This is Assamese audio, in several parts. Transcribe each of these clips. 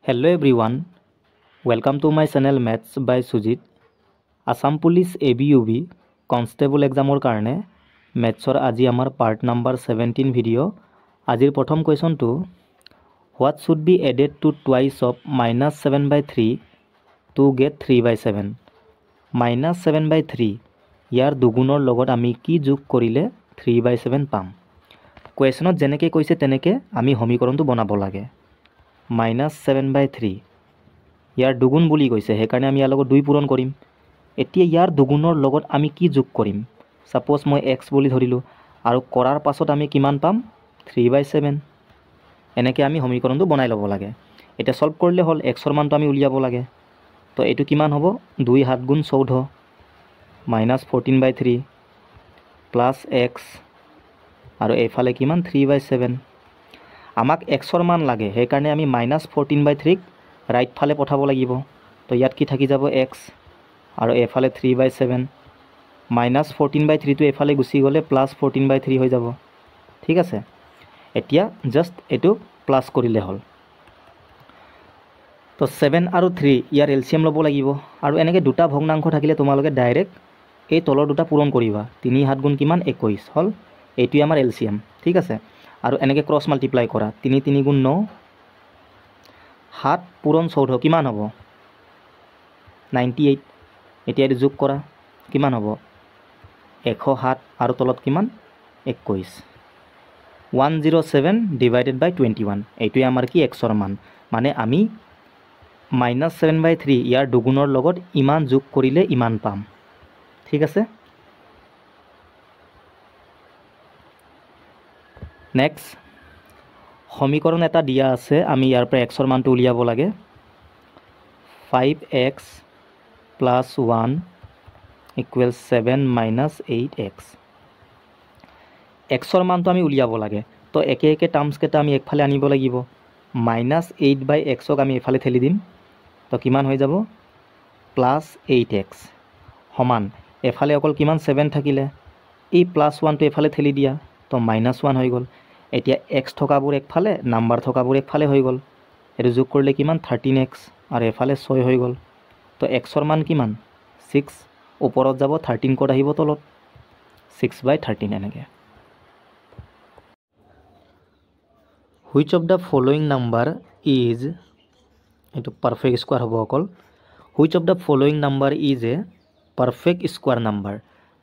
Hello everyone, welcome to my channel Maths by Sujit. Assam Police ABUB Constable examor karne Mathsor aji amar part number 17 video. Ajir prothom question to what should be added to twice of minus 7 by 3 to get 3 by 7? Minus 7 by 3 ইয়াৰ দুগুণৰ লগত আমি কি যোগ কৰিলে 3 by 7 পাম। কুৱেশ্যনত যেনেকৈ কৈছে তেনেকৈ আমি সমীকৰণটো বনাব লাগে। minus 7 by 3 ইয়াৰ দুগুণ বুলি কৈছে সেইকাৰণে আমি ইয়াৰ লগত 2 পূৰণ কৰিম। এতিয়া ইয়াৰ দুগুণৰ লগত আমি কি যোগ কৰিম? সাপোজ মই x বুলি ধৰিলোঁ আৰু কৰাৰ পাছত আমি কিমান পাম 3 by 7। এনেকৈ আমি সমীকৰণটো বনাই ল'ব লাগে। এতিয়া সলভ কৰিলে হ'ল x ৰ মানটো আমি উলিয়াব লাগে। তো এইটো কিমান হ'ব 2 7 গুণ 14 minus 14 by 3 plus x আৰু এইফালে কিমান 3 by 7। আমাক x ৰ মান লাগে সেইকাৰণে আমি minus 14 by 3 ৰাইট ফালে পঠাব লাগিব। তো ইয়াত কি থাকি যাব x আৰু এইফালে 3 by 7 minus 14 by 3 টো এইফালে গুচি গ'লে plus 14 by 3 হৈ যাব। ঠিক আছে, এতিয়া জাষ্ট এইটো প্লাছ কৰিলে হ'ল। তো 7 আৰু 3 ইয়াৰ এলচিএম ল'ব লাগিব আৰু এনেকৈ দুটা ভগ্নাংশ থাকিলে তোমালোকে ডাইৰেক্ট এই তলৰ দুটা পূৰণ কৰিবা। 3 7 গুণ কিমান 21 হ'ল, এইটোৱে আমাৰ এলচিএম। ঠিক আছে, আৰু এনেকৈ ক্ৰছ মাল্টিপ্লাই কৰা 3 3 গুণ 9 7 পূৰণ 14 কিমান হ'ব 98। এতিয়া এইটো যোগ কৰা কিমান হ'ব 107 আৰু তলত কিমান 21 107 ডিভাইডেড বাই 21। এইটোৱে আমাৰ কি x ৰ মান, মানে আমি minus 7 by 3 ইয়াৰ দুগুণৰ লগত ইমান যোগ কৰিলে ইমান পাম। ঠিক আছে, নেক্সট সমীকৰণ এটা দিয়া আছে, আমি ইয়াৰ পৰা x ৰ মানটো উলিয়াব লাগে। 5x plus 1 equals 7 minus 8x। x ৰ মানটো আমি উলিয়াব লাগে। তো একে একে টাৰ্মছকেইটা আমি একফালে আনিব লাগিব। minus 8 by x ক আমি এইফালে ঠেলি দিম। তো কিমান হৈ যাব প্লাছ 8x সমান এফালে অকল কিমান 7 থাকিলে এই প্লাছ 1টো এফালে ঠেলি দিয়া, তো minus 1 হৈ গ'ল। এতিয়া x থকাবোৰ একফালে নাম্বাৰ থকাবোৰ একফালে হৈ গ'ল। এইটো যোগ কৰিলে কিমান 13x আৰু এফালে 6 হৈ গ'ল। তো x ৰ মান কিমান 6, ওপৰত যাব 13 ক'ত আহিব তলত 6 by 13 এনেকৈ। Which of the following number is, এইটো পাৰফেক্ট স্কোৱাৰ হ'ব অকল। Which of the following number is a perfect square number,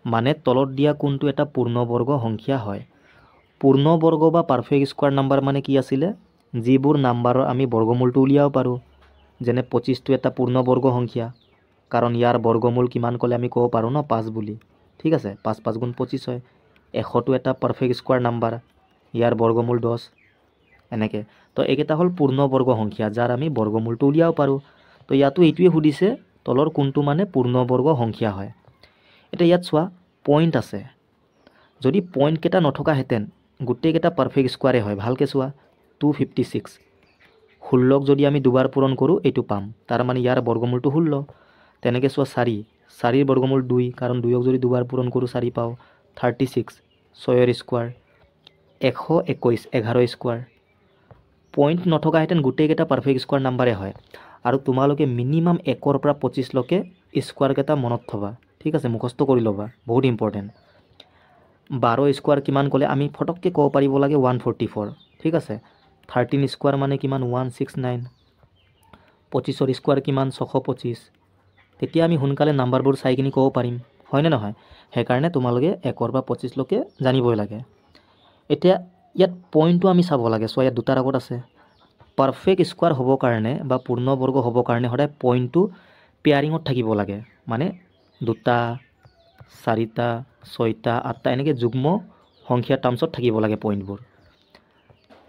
মানে তলত দিয়া কোনটো এটা পূৰ্ণবৰ্গ সংখ্যা হয়। পূৰ্ণবৰ্গ বা পাৰফেক্ট স্কোৱাৰ নাম্বাৰ মানে কি আছিলে, যিবোৰ নাম্বাৰৰ আমি বৰ্গমূলটো উলিয়াব পাৰোঁ। যেনে 25টো এটা পূৰ্ণবৰ্গ সংখ্যা, কাৰণ ইয়াৰ বৰ্গমূল কিমান ক'লে আমি ক'ব পাৰোঁ ন 5 বুলি। ঠিক আছে, 5 5 গুণ 25 হয়। 100টো এটা পাৰফেক্ট স্কোৱাৰ নাম্বাৰ, ইয়াৰ বৰ্গমূল 10 এনেকৈ। তো এইকেইটা হ'ল পূৰ্ণবৰ্গ সংখ্যা যাৰ আমি বৰ্গমূলটো উলিয়াব পাৰোঁ। তো ইয়াতো এইটোৱে সুধিছে তলৰ কোনটো মানে পূৰ্ণবৰ্গ সংখ্যা হয়। এতিয়া ইয়াত চোৱা পইণ্ট আছে, যদি পইণ্টকেইটা নথকাহেঁতেন গোটেইকেইটা পাৰফেক্ট স্কোৱাৰে হয়। ভালকৈ চোৱা 256 16ক যদি আমি দুবাৰ পূৰণ কৰোঁ এইটো পাম, তাৰ মানে ইয়াৰ বৰ্গমূলটো 16। তেনেকৈ চোৱা 4 4ৰ বৰ্গমূল 2, কাৰণ 2ক যদি দুবাৰ পূৰণ কৰোঁ 4 পাওঁ। 36 6ৰ স্কোৱাৰ 121 11ৰ স্কোৱাৰ। পইণ্ট নথকাহেঁতেন গোটেইকেইটা পাৰফেক্ট স্কোৱাৰ নাম্বাৰে হয়। আৰু তোমালোকে মিনিমাম 1ৰ পৰা 25লৈকে স্কোৱাৰকেইটা মনত থবা। ঠিক আছে, মুখস্থ কৰি ল'বা, বহুত ইম্পৰ্টেণ্ট। 12 স্কোৱাৰ কিমান ক'লে আমি ফটককৈ ক'ব পাৰিব লাগে 144। ঠিক আছে, 13 স্কোৱাৰ মানে কিমান 169। 25ৰ স্কোৱাৰ কিমান 625। তেতিয়া আমি সোনকালে নাম্বাৰবোৰ চাই কিনি ক'ব পাৰিম, হয়নে নহয়? সেইকাৰণে তোমালোকে 1ৰ পৰা 25লৈকে জানিবই লাগে। এতিয়া ইয়াত পইণ্টটো আমি চাব লাগে। চোৱা ইয়াত দুটাৰ আগত আছে। পাৰফেক্ট স্কোৱাৰ হ'বৰ কাৰণে বা পূৰ্ণবৰ্গ হ'বৰ কাৰণে সদায় পইণ্টটো পেয়াৰিঙত থাকিব লাগে, মানে 2 4টা 6টা 8টা এনেকৈ যুগ্ম সংখ্যাৰ টাৰ্মছত থাকিব লাগে পইণ্টবোৰ।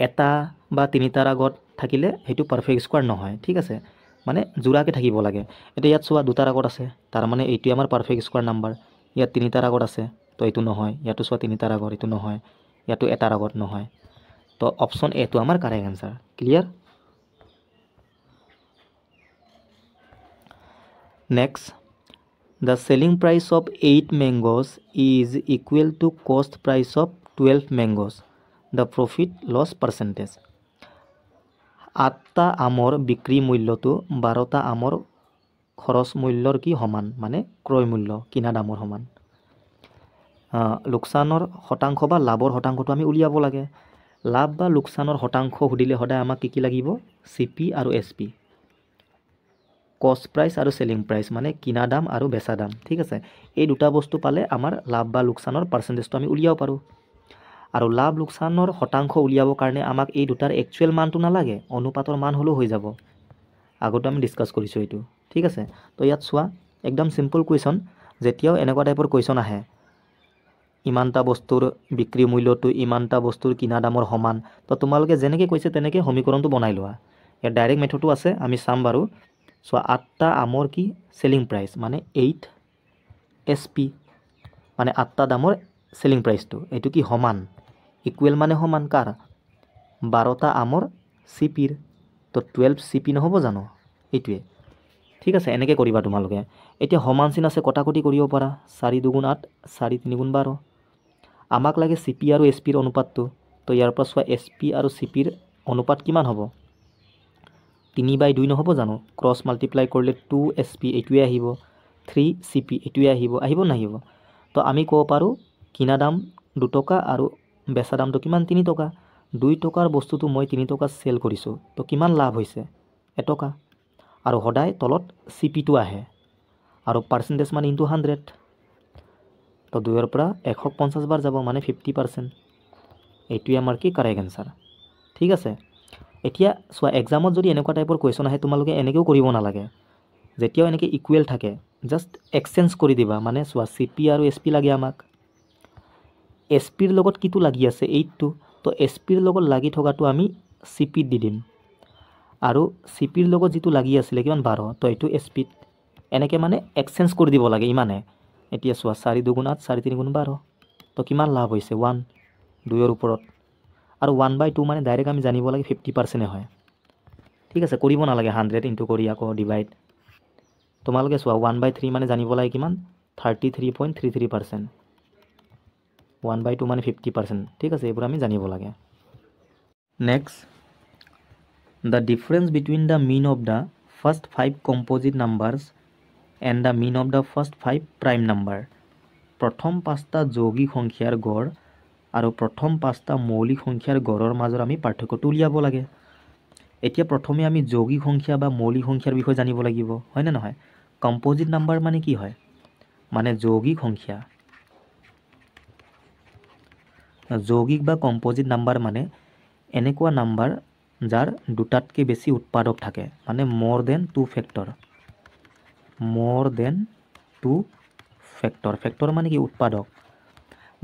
এটা বা 3টাৰ আগত থাকিলে সেইটো পাৰফেক্ট স্কোৱাৰ নহয়। ঠিক আছে, মানে জোৰাকৈ থাকিব লাগে। এতিয়া ইয়াত চোৱা 2টাৰ আগত আছে, তাৰ মানে এইটোৱে আমাৰ পাৰফেক্ট স্কোৱাৰ নাম্বাৰ। ইয়াত 3টাৰ আগত আছে, তো এইটো নহয়। ইয়াতো চোৱা 3টাৰ আগত, এইটো নহয়। ইয়াতো এটাৰ আগত নহয়। তো অপশ্যন এটো আমাৰ correct answer. Clear? Next, the selling price of 8 mangoes is equal to cost price of 12 mangoes. The profit loss percentage. 8টা আমৰ বিক্ৰী মূল্যটো 12টা আমৰ খৰচ মূল্যৰ কি সমান, মানে ক্ৰয় মূল্য কিনা দামৰ সমান। লোকচানৰ শতাংশ বা লাভৰ শতাংশটো আমি উলিয়াব লাগে। লাভ বা লোকচানৰ শতাংশ সুধিলে সদায় আমাক কি লাগিব, CP আৰু SP, কষ্ট প্ৰাইচ আৰু চেলিং প্ৰাইচ, মানে কিনা দাম আৰু বেচা দাম। ঠিক আছে, এই দুটা বস্তু পালে আমাৰ লাভ বা লোকচানৰ পাৰ্চেণ্টেজটো আমি উলিয়াব পাৰোঁ। আৰু লাভ লোকচানৰ শতাংশ উলিয়াবৰ কাৰণে আমাক এই দুটাৰ একচুৱেল মানটো নালাগে, অনুপাতৰ মান হ'লেও হৈ যাব। আগতে আমি ডিছকাছ কৰিছোঁ এইটো। ঠিক আছে, তো ইয়াত চোৱা একদম চিম্পল কুৱেশ্যন। যেতিয়াও এনেকুৱা টাইপৰ কুৱেশ্যন আহে, ইমানটা বস্তুৰ বিক্ৰী মূল্যটো ইমানটা বস্তুৰ কিনা দামৰ সমান, তো তোমালোকে যেনেকৈ কৈছে তেনেকৈ সমীকৰণটো বনাই লোৱা। ইয়াত ডাইৰেক্ট মেথডটো আছে, আমি চাম বাৰু। চোৱা 8টা আমৰ কি চেলিং প্ৰাইচ, মানে 8 SP, মানে 8টা দামৰ চেলিং প্ৰাইচটো এইটো কি সমান, ইকুৱেল মানে সমান কাৰ, 12টা আমৰ CPৰ, তো 12 CP নহ'ব জানো, এইটোৱে। ঠিক আছে, এনেকৈ কৰিবা তোমালোকে। এতিয়া সমান চিন আছে, কটাকটি কৰিব পাৰা। 4 2 8, 4 3 12। আমাক লাগে CP আৰু SPৰ অনুপাতটো, তো ইয়াৰ পৰা চোৱা SP আৰু CPৰ অনুপাত কিমান হ'ব, 3/2 নহ'ব জানো। ক্ৰছ মাল্টিপ্লাই কৰিলে 2 SP এইটোৱে আহিব, 3 CP এইটোৱে আহিব নাহিব। তো আমি ক'ব পাৰোঁ কিনা দাম 2 টকা আৰু বেচা দামটো কিমান, 3 টকা। 2 টকাৰ বস্তুটো মই 3 টকা চেল কৰিছোঁ, তো কিমান লাভ হৈছে, 1 টকা। আৰু সদায় তলত CPটো আহে, আৰু পাৰ্চেণ্টেজ মানে ইনটু 100, তো 2ৰ পৰা 150 বাৰ যাব, মানে 50%। এইটোৱে আমাৰ কি কাৰেক্ট এনচাৰ। ঠিক আছে, এতিয়া চোৱা এক্সামত যদি এনেকুৱা টাইপৰ কুৱেশ্যন আহে, তোমালোকে এনেকৈও কৰিব নালাগে। যেতিয়াও এনেকৈ ইকুৱেল থাকে, জাষ্ট এক্সচেঞ্জ কৰি দিবা। মানে চোৱা CP আৰু SP লাগে আমাক, SPৰ লগত কিটো লাগি আছে 8টো, তো SPৰ লগত লাগি থকাটো আমি CPত দি দিম, আৰু CPৰ লগত যিটো লাগি আছিলে কিমান 12, তো এইটো SPত। এনেকৈ মানে এক্সচেঞ্জ কৰি দিব লাগে ইমানে। এতিয়া চোৱা 4 2 8, 4 3 12, তো কিমান লাভ হৈছে 1, 2ৰ ওপৰত। আৰু 1/2 মানে ডাইৰেক্ট আমি জানিব লাগে 50% হয়। ঠিক আছে, কৰিব নালাগে 100 ইনটু কৰি আকৌ ডিভাইড। তোমালোকে চোৱা 1/3 মানে জানিব লাগে কিমান, 33.33%। 1/2 মানে 50%। ঠিক আছে, এইবোৰ আমি জানিব লাগে। Next, the difference between the mean of the first 5 composite numbers and the mean of the first 5 prime number. প্ৰথম 5টা যৌগিক সংখ্যাৰ গড় আৰু প্ৰথম 5টা মৌলিক সংখ্যাৰ গড়ৰ মাজৰ আমি পাৰ্থক্যটো উলিয়াব লাগে। এতিয়া প্ৰথমে আমি যৌগিক সংখ্যা বা মৌলিক সংখ্যাৰ বিষয়ে জানিব লাগিব, হয়নে নহয়। কম্প'জিট নাম্বাৰ মানে কি হয়, মানে যৌগিক সংখ্যা। যৌগিক বা কম্প'জিট নাম্বাৰ মানে এনেকুৱা নাম্বাৰ যাৰ দুটাতকৈ বেছি উৎপাদক থাকে, মানে more than 2 factor. more than 2 factor. Factor মানে কি, উৎপাদক।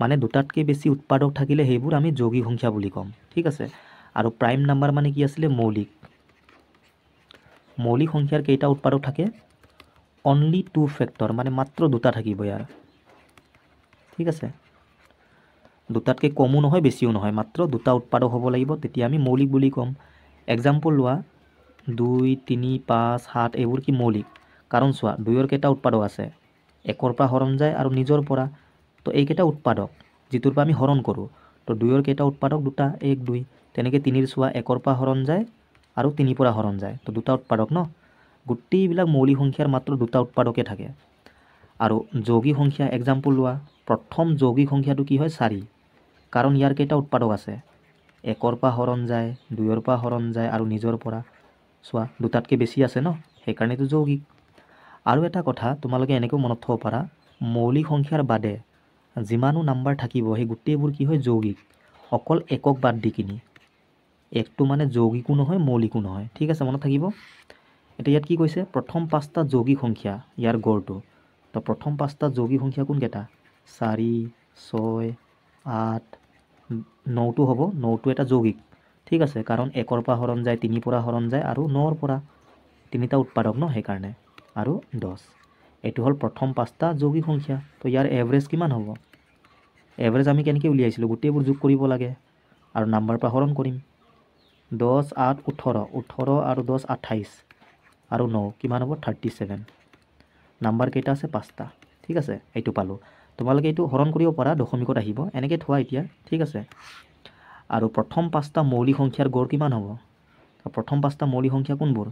মানে দুটাতকৈ বেছি উৎপাদক থাকিলে সেইবোৰ আমি যৌগিক সংখ্যা বুলি ক'ম। ঠিক আছে, আৰু প্ৰাইম নাম্বাৰ মানে কি আছিলে, মৌলিক। মৌলিক সংখ্যাৰ কেইটা উৎপাদক থাকে, অনলি 2 ফেক্টৰ, মানে মাত্ৰ দুটা থাকিব ইয়াৰ। ঠিক আছে, দুটাতকৈ কমো নহয় বেছিও নহয়, মাত্ৰ দুটা উৎপাদক হ'ব লাগিব, তেতিয়া আমি মৌলিক বুলি ক'ম। এক্সাম্পল লোৱা 2 3 5 7, এইবোৰ কি মৌলিক। কাৰণ চোৱা 2ৰ কেইটা উৎপাদক আছে, 1ৰ পৰা হৰণ যায় আৰু নিজৰ পৰা, তো এইকেইটা উৎপাদক যিটোৰ পৰা আমি হৰণ কৰোঁ। তো 2ৰ কেইটা উৎপাদক, দুটা, 1 2। তেনেকৈ 3ৰ চোৱা 1ৰ পৰা হৰণ যায় আৰু 3ৰ পৰা হৰণ যায়, তো দুটা উৎপাদক ন। গোটেইবিলাক মৌলিক সংখ্যাৰ মাত্ৰ দুটা উৎপাদকে থাকে। আৰু যৌগিক সংখ্যা এক্সাম্পল লোৱা, প্ৰথম যৌগিক সংখ্যাটো কি হয়, 4, কাৰণ ইয়াৰ কেইটা উৎপাদক আছে, 1ৰ পৰা হৰণ যায়, 2ৰ পৰা হৰণ যায় আৰু নিজৰ পৰা। চোৱা দুটাতকৈ বেছি আছে ন, সেইকাৰণেতো যৌগিক। আৰু এটা কথা তোমালোকে এনেকৈও মনত থ'ব পাৰা, মৌলিক সংখ্যাৰ বাদে যিমানো নাম্বাৰ থাকিব সেই গোটেইবোৰ কি হয়, যৌগিক, অকল একক বাদ দি কিনি। একটো মানে যৌগিকো নহয় মৌলিকো নহয়। ঠিক আছে, মনত থাকিব। এতিয়া ইয়াত কি কৈছে, প্ৰথম 5টা যৌগিক সংখ্যা ইয়াৰ গড়টো। তো প্ৰথম 5টা যৌগিক সংখ্যা কোনকেইটা, 4 6 8 9টো হ'ব, 9টো এটা যৌগিক। ঠিক আছে, কাৰণ 1ৰ পৰা হৰণ যায়, 3ৰ পৰা হৰণ যায় আৰু 9ৰ পৰা, তিনিটা উৎপাদক ন, সেইকাৰণে। আৰু 10, এইটো হ'ল প্ৰথম 5টা যৌগিক সংখ্যা। তো ইয়াৰ এভাৰেজ কিমান হ'ব, এভাৰেজ আমি কেনেকৈ উলিয়াইছিলোঁ, গোটেইবোৰ যোগ কৰিব লাগে আৰু নাম্বাৰ পৰা হৰণ কৰিম। 10 8 18, 18 আৰু 10 28 আৰু 9 কিমান হ'ব, 37। নাম্বাৰ কেইটা আছে, 5টা। ঠিক আছে, এইটো পালোঁ। তোমালোকে এইটো হৰণ কৰিব পাৰা, দশমিকত আহিব, এনেকৈ থোৱা এতিয়া। ঠিক আছে, আৰু প্ৰথম 5টা মৌলিক সংখ্যাৰ গড় কিমান হ'ব, প্ৰথম পাঁচটা মৌলিক সংখ্যা কোনবোৰ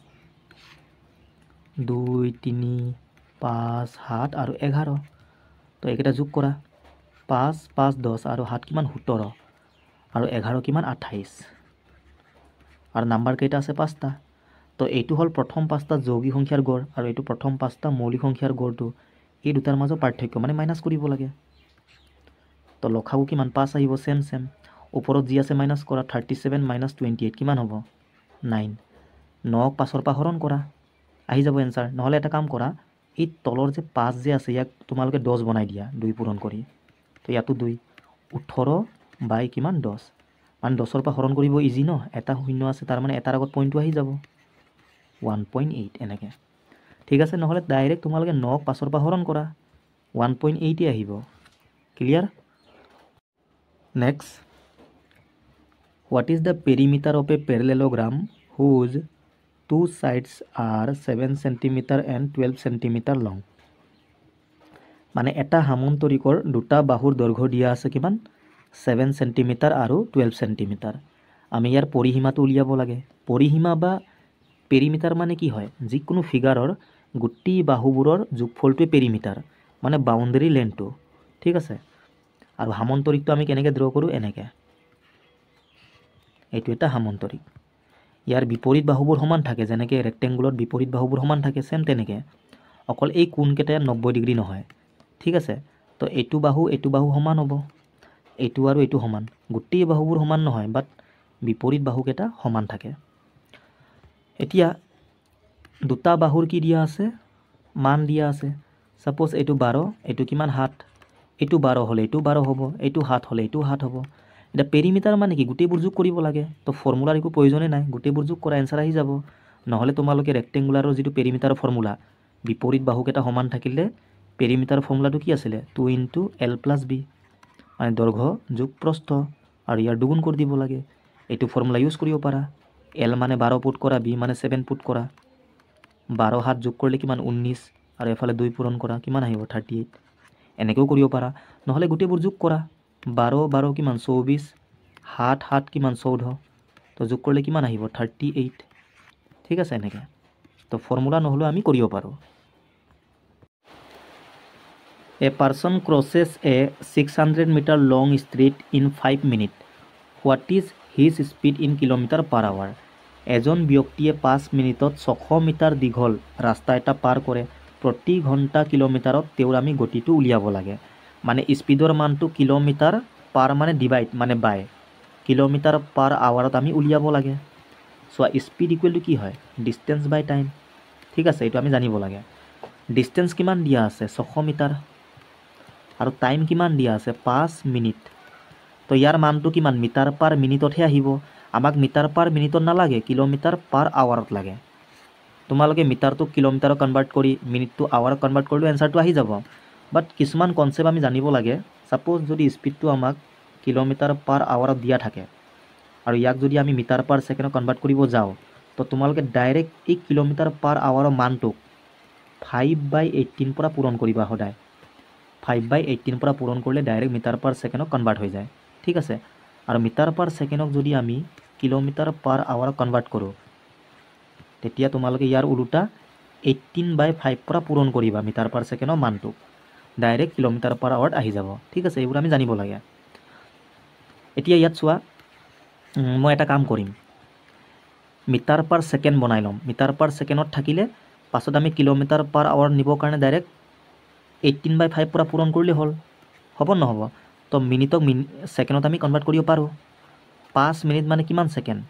2 3 5 7 আৰু 11 তো এইকেইটা যোগ কৰা 5 5 10 আৰু 7 কিমান 17 আৰু 11 কিমান 28 আৰু নাম্বাৰ কেইটা আছে পাঁচটা তো এইটো হ'ল প্ৰথম পাঁচটা যৌগিক সংখ্যাৰ গড় আৰু এইটো প্ৰথম পাঁচটা মৌলিক সংখ্যাৰ গড়টো এই দুটাৰ মাজৰ পাৰ্থক্য মানে মাইনাছ কৰিব লাগে তো লখাগু কিমান 5 আহিব সেম সেম ওপৰত যি আছে মাইনাছ কৰা 37 - 28 কিমান হ'ব 9 9ক 5ৰ পৰা হৰণ কৰা আহি যাব এনসাৰ নহলে এটা কাম কৰা এই তলৰ যে 5 যে আছে ইয়াক তোমালোকে 10 বনাই দিয়া 2 পূৰণ কৰি তো ইয়াতো 2 18 বাই কিমান 10 মানে 10ৰ পৰা হৰণ কৰিব ইজি ন এটা শূন্য আছে তাৰ মানে এটাৰ আগত পইণ্টটো আহি যাব 1.8 এনেকৈ ঠিক আছে নহলে ডাইৰেক্ট তোমালোকে 9ক 5ৰ পৰা হৰণ কৰা 1.8 আহিব clear next what is the perimeter of a parallelogram whose two sides are 7 cm and 12 cm long মানে এটা সামন্তৰিকৰ দুটা বাহুৰ দৈৰ্ঘ্য দিয়া আছে কিমান 7 cm আৰু 12 cm আমি ইয়াৰ পৰিসীমাটো উলিয়াব লাগে পৰিসীমা বা পেৰিমিটাৰ মানে কি হয় যিকোনো ফিগাৰৰ গোটেই বাহুবোৰৰ যোগফলটোৱে পেৰিমিটাৰ মানে বাউণ্ডাৰী লেন্থটো ঠিক আছে আৰু সামন্তৰিকটো আমি কেনেকৈ ড্ৰ কৰোঁ এনেকৈ এইটো এটা সামন্তৰিক ইয়াৰ বিপৰীত বাহুবোৰ সমান থাকে যেনেকৈ ৰেক্টেংগুলত বিপৰীত বাহুবোৰ সমান থাকে সেম তেনেকৈ অকল এই কোণকেইটা 90 ডিগ্ৰী নহয় ঠিক আছে তো এইটো বাহু সমান হ'ব এইটো আৰু এইটো সমান গোটেই বাহুবোৰ সমান নহয় বাট বিপৰীত বাহুকেইটা সমান থাকে এতিয়া দুটা বাহুৰ কি দিয়া আছে মান দিয়া আছে সাপোজ এইটো 12 এইটো কিমান 7 এইটো 12 হলে এইটো 12 হ'ব এইটো 7 হলে এইটো 7 হ'ব এটা পেৰিমিটাৰ মানে কি গোটেইবোৰ যোগ কৰিব লাগে তো ফৰ্মুলাৰ একো প্ৰয়োজনে নাই গোটেইবোৰ যোগ কৰা এনসাৰ আহি যাব নহলে তোমালোকে ৰেক্টেংগুলাৰৰ যিটো পেৰিমিটাৰৰ ফৰ্মুলা বিপৰীত বাহুকেইটা সমান থাকিলে পেৰিমিটাৰ ফৰ্মুলাটো কি আছিলে 2 * l + b মানে দৈৰ্ঘ্য যোগ প্ৰস্থ আৰু ইয়াৰ দুগুণ কৰি দিব লাগে এইটো ফৰ্মুলা ইউজ কৰিব পাৰা l মানে 12 পুট কৰা b মানে 7 পুট কৰা 12 7 যোগ কৰিলে কিমান 19 আৰু এফালে 2 পূৰণ কৰা কিমান আহিব 38 এনেকৈও কৰিব পাৰা নহলে গোটেইবোৰ যোগ কৰা 12 12 কিমান 24 7 7 কিমান 14 তো যোগ কৰিলে কিমান আহিব 38 ঠিক আছে এনেকৈ তো ফৰ্মুলা নহলে আমি কৰিব পাৰোঁ A person crosses a 600 meter long street in 5 minutes. What is his speed in km/h? এজন ব্যক্তিয়ে 5 মিনিটত 600 মিটাৰ দীঘল ৰাস্তা এটা পাৰ কৰে প্ৰতি ঘণ্টা কিলোমিটাৰত তেওঁৰ আমি গতিটো উলিয়াব লাগে মানে স্পীডৰ মানটো কিলোমিটাৰ পাৰ মানে ডিভাইড মানে বাই km/h আমি উলিয়াব লাগে সো স্পীড ইকুৱেল টু কি হয় ডিসটেন্স বাই টাইম ঠিক আছে এইটো আমি জানিব লাগে ডিসটেন্স কিমান দিয়া আছে 600 মিটাৰ আৰু টাইম কিমান দিয়া আছে 5 মিনিট তো ইয়াৰ মানটো কিমান মিটাৰ পাৰ মিনিটতহে আহিব আমাক মিটাৰ পাৰ মিনিটত নালাগে km/h লাগে তোমালোকে মিটাৰটো কিলোমিটাৰত কনভাৰ্ট কৰি মিনিটটো আৱাৰত কনভাৰ্ট কৰিলে এনসাৰটো আহি যাব বাট কিছুমান কনসেপ্ট আমি জানিব লাগে সাপোজ যদি স্পীডটো আমাক km/h দিয়া থাকে আৰু ইয়াক যদি আমি মিটাৰ পাৰ সেকেন্ডত কনভাৰ্ট কৰিব যাওঁ তো তোমালোকে ডাইৰেক্ট এই km/h মানটো 5/18 পৰা পূৰণ কৰিবা সদায় 5/18 পৰা পূৰণ কৰিলে ডাইৰেক্ট মিটাৰ পাৰ সেকেন্ডত কনভাৰ্ট হৈ যায় ঠিক আছে আৰু মিটাৰ পাৰ সেকেন্ডক যদি আমি km/h কনভাৰ্ট কৰোঁ তেতিয়া তোমালোকে ইয়াৰ উল্টা 18/5 পৰা পূৰণ কৰিবা মিটাৰ পাৰ সেকেন্ডৰ মানটো ডাইৰেক্ট km/h আহি যাব ঠিক আছে এইবোৰ আমি জানিব লাগে এতিয়া ইয়াত চোৱা মই এটা কাম কৰিম মিটাৰ পাৰ সেকেন্ড বনাই লম মিটাৰ পাৰ সেকেন্ডত থাকিলে পাছত আমি km/h নিবৰ কাৰণে ডাইৰেক্ট 18/5 পৰা পূৰণ কৰিলে হ'ল হ'ব নহ'ব তো মিনিটক সেকেন্ডত আমি কনভাৰ্ট কৰিব পাৰোঁ 5 মিনিট মানে কিমান সেকেন্ড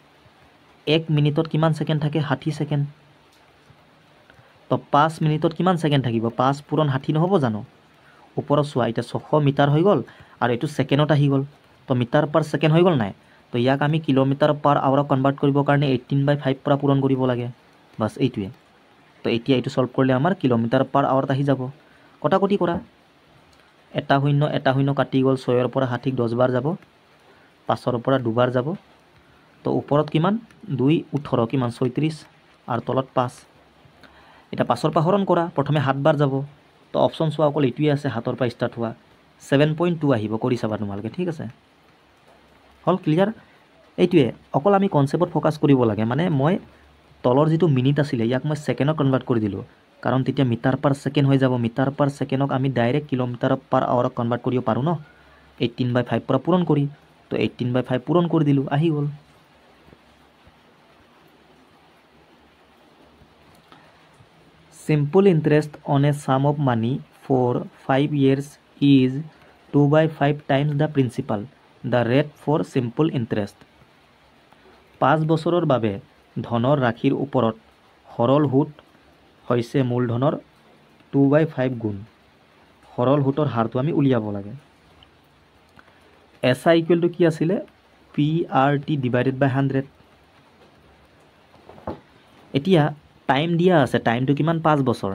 1 মিনিটত কিমান সেকেন্ড থাকে 60 সেকেন্ড তো 5 মিনিটত কিমান সেকেন্ড থাকিব 5 পূৰণ 60 নহ'ব জানো ওপৰত চোৱা এটা 600 মিটাৰ হৈ গ'ল আৰু এইটো সেকেন্ডত আহি গ'ল তো মিটাৰ পাৰ সেকেন্ড হৈ গ'ল নাই তো ইয়াক আমি km/h কনভাৰ্ট কৰিবৰ কাৰণে 18/5 পৰা পূৰণ কৰিব লাগে বাস এইটোৱে তো এতিয়া এইটো সলভ কৰিলে আমাৰ km/h আহি যাব কটাকটি কৰা এটা শূন্য কাটি গ'ল 6ৰ পৰা 60 10 বাৰ যাব 5ৰ পৰা 2 বাৰ যাব তো ওপৰত কিমান 2 18 কিমান 36 আৰু তলত 5 এটা 5ৰ পৰা হৰণ কৰা প্ৰথমে 7 বাৰ যাব তো অপচন চোৱা অকল এইটোৱে আছে 7ৰ পৰা ষ্টাৰ্ট হোৱা 7.2 আহিব কৰি চাবা তোমালোকে ঠিক আছে হল ক্লিয়াৰ এইটোৱে অকল আমি কনচেপ্টত ফ'কাছ কৰিব লাগে মানে মই তলৰ যিটো মিনিট আছিলে ইয়াক মই ছেকেণ্ডত কনভাৰ্ট কৰি দিলোঁ কাৰণ তেতিয়া মিটাৰ পাৰ ছেকেণ্ড হৈ যাব মিটাৰ পাৰ ছেকেণ্ডক আমি ডাইৰেক্ট কিলোমিটাৰ পাৰ আৱাৰত কনভাৰ্ট কৰিব পাৰোঁ ন 18/5 পৰা পূৰণ কৰি তো 18/5 পূৰণ কৰি দিলোঁ আহি গ'ল simple interest on a sum of money for 5 years is 2/5 times the principal the rate for simple interest 5 বছৰৰ বাবে ধনৰ ৰাশিৰ ওপৰত সৰল সুত হৈছে মূলধনৰ 2/5 গুণ সৰল সুতৰ হাৰটো আমি উলিয়াব লাগে SI ইকুৱেল টু কি আছিলে PRT ডিভাইডেড বাই 100 এতিয়া টাইম দিয়া আছে টাইমটো কিমান 5 বছৰ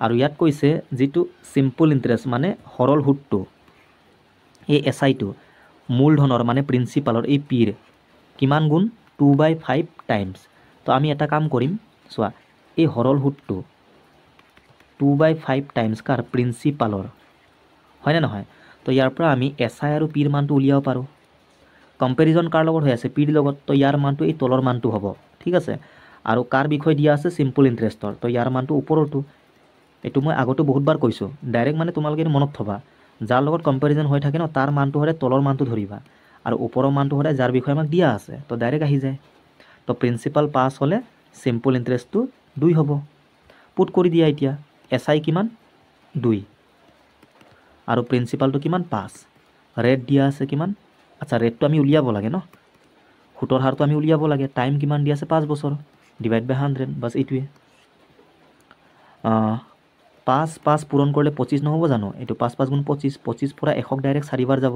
আৰু ইয়াত কৈছে যেটো সিম্পল ইন্টাৰেষ্ট মানে সৰল সুতটো এই SIটো মূলধনৰ মানে প্ৰিন্সিপালৰ এই পিৰ কিমান গুণ 2/5 টাইমছ তো আমি এটা কাম কৰিম চোৱা এই সৰল সুতটো 2/5 টাইমছ কাৰ প্ৰিন্সিপালৰ হয় না নহয় তো ইয়াৰ পৰা আমি SI আৰু পিৰ মানটো উলিয়াব পাৰো কম্পেৰিজন কাৰ লগত হৈ আছে পিৰ লগত তো ইয়াৰ মানটো এই তলৰ মানটো হ'ব ঠিক আছে আৰু কাৰ বিষয় দিয়া আছে সিম্পল ইন্টাৰেষ্টৰ তো ইয়াৰ মানটো ওপৰটো এটো মই আগতে বহুতবাৰ কৈছো ডাইৰেক্ট মানে তোমালোকে মনত থবা যাৰ লগত কম্পেৰিজন হৈ থাকে ন তাৰ মানটো হৰে তলৰ মানটো ধৰিবা আৰু ওপৰৰ মানটো হৰে যাৰ বিষয় আমাক দিয়া আছে তো ডাইৰেক্ট আহি যায় তো প্ৰিন্সিপাল পাস হলে সিম্পল ইন্টাৰেষ্টটো 2 হ'ব পুট কৰি দিয়া এতিয়া SI কিমান 2 আৰু প্ৰিন্সিপালটো কিমান 5 ৰেট দিয়া আছে কিমান আচ্ছা ৰেটটো আমি উলিয়াব লাগে ন সুতৰ হাৰটো আমি উলিয়াব লাগে টাইম কিমান দিয়া আছে 5 বছৰ ডিভাইড বাই 100 বাস এইটোৱে 5 পূৰণ কৰিলে 25 নহব জানো এটো 5 গুণ 25 পৰা 100 ডাইৰেক্ট 4 বাৰ যাব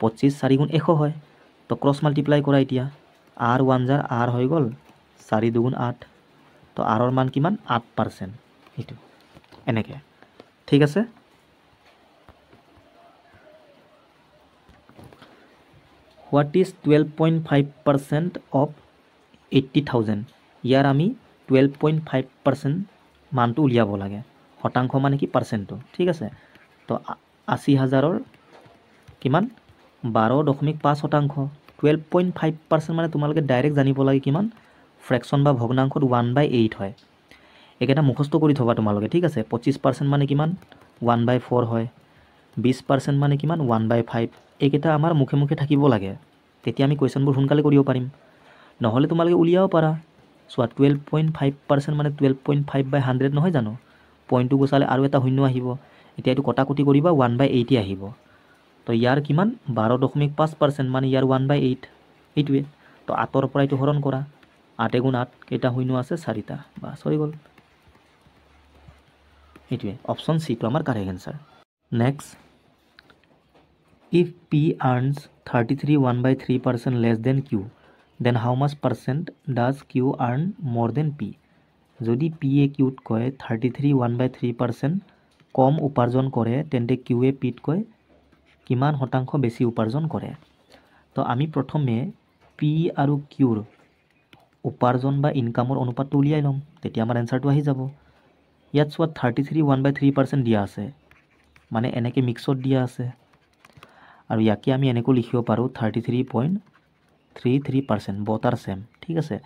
25 4 গুণ 100 হয় তো ক্ৰস মাল্টিপ্লাই কৰা এতিয়া r 1 জাৰ r হৈ গল 4 2 গুণ 8 তো r ৰ মান কিমান 8% এটো এনেকে ঠিক আছে What is 12.5% of 80,000 ইয়াৰ আমি 12.5% মানটো উলিয়াব লাগে শতাংশ মানে কি পাৰ্সেন্টটো ঠিক আছে তো 80,000ৰ কিমান 12.5 শতাংশ 12.5% মানে তোমালোকে ডাইৰেক্ট জানিব লাগে কিমান ফ্ৰেকশন বা ভগ্নাংশত 1/8 হয় একেটা মুখস্থ কৰি থবা তোমালোকে ঠিক আছে 25% মানে কিমান 1/4 হয় 20% মানে কিমান 1/5 একেটা আমাৰ মুখে মুখে থাকিব লাগে তেতিয়া আমি কোৱেশ্চনবোৰ সোনকালে কৰিব পাৰিম নহলে তোমালোকে উলিয়াব পাৰা সো 12.5% মানে 12.5/100 নহয় জানো পইণ্টটো গুছালে আৰু এটা শূন্য আহিব এতিয়া এটো কটাকটি কৰিবা 1/8 আহিব তো ইয়াৰ কিমান 12.5% মানে ইয়াৰ 1/8 এইটোৱে তো 8ৰ পৰা এটো হৰণ কৰা 8 গুণ 8 কেটা শূন্য আছে 4টা বাস হৈ গল এইটোৱে অপচন সি তো আমাৰ correct answer next if P earns 33 1/3% less than Q then how much percent does Q earn more than P যদি P এ Q ত কয় 33 1/3% কম উপাৰ্জন কৰে তেন্তে Q এ P ত কয় কিমান শতাংশ বেছি উপাৰ্জন কৰে তো আমি প্ৰথমে P আৰু Q ৰ উপাৰ্জন বা ইনকামৰ অনুপাতটো উলিয়াই লম তেতিয়া আমাৰ आंसरটো আহি যাব ইয়াত সোৱা 33 1/3% দিয়া আছে মানে এনেকে মিক্সত দিয়া আছে আৰু ইয়াকে আমি এনেকৈ লিখিব পাৰো 33.33% বটাৰ সেম ঠিক আছে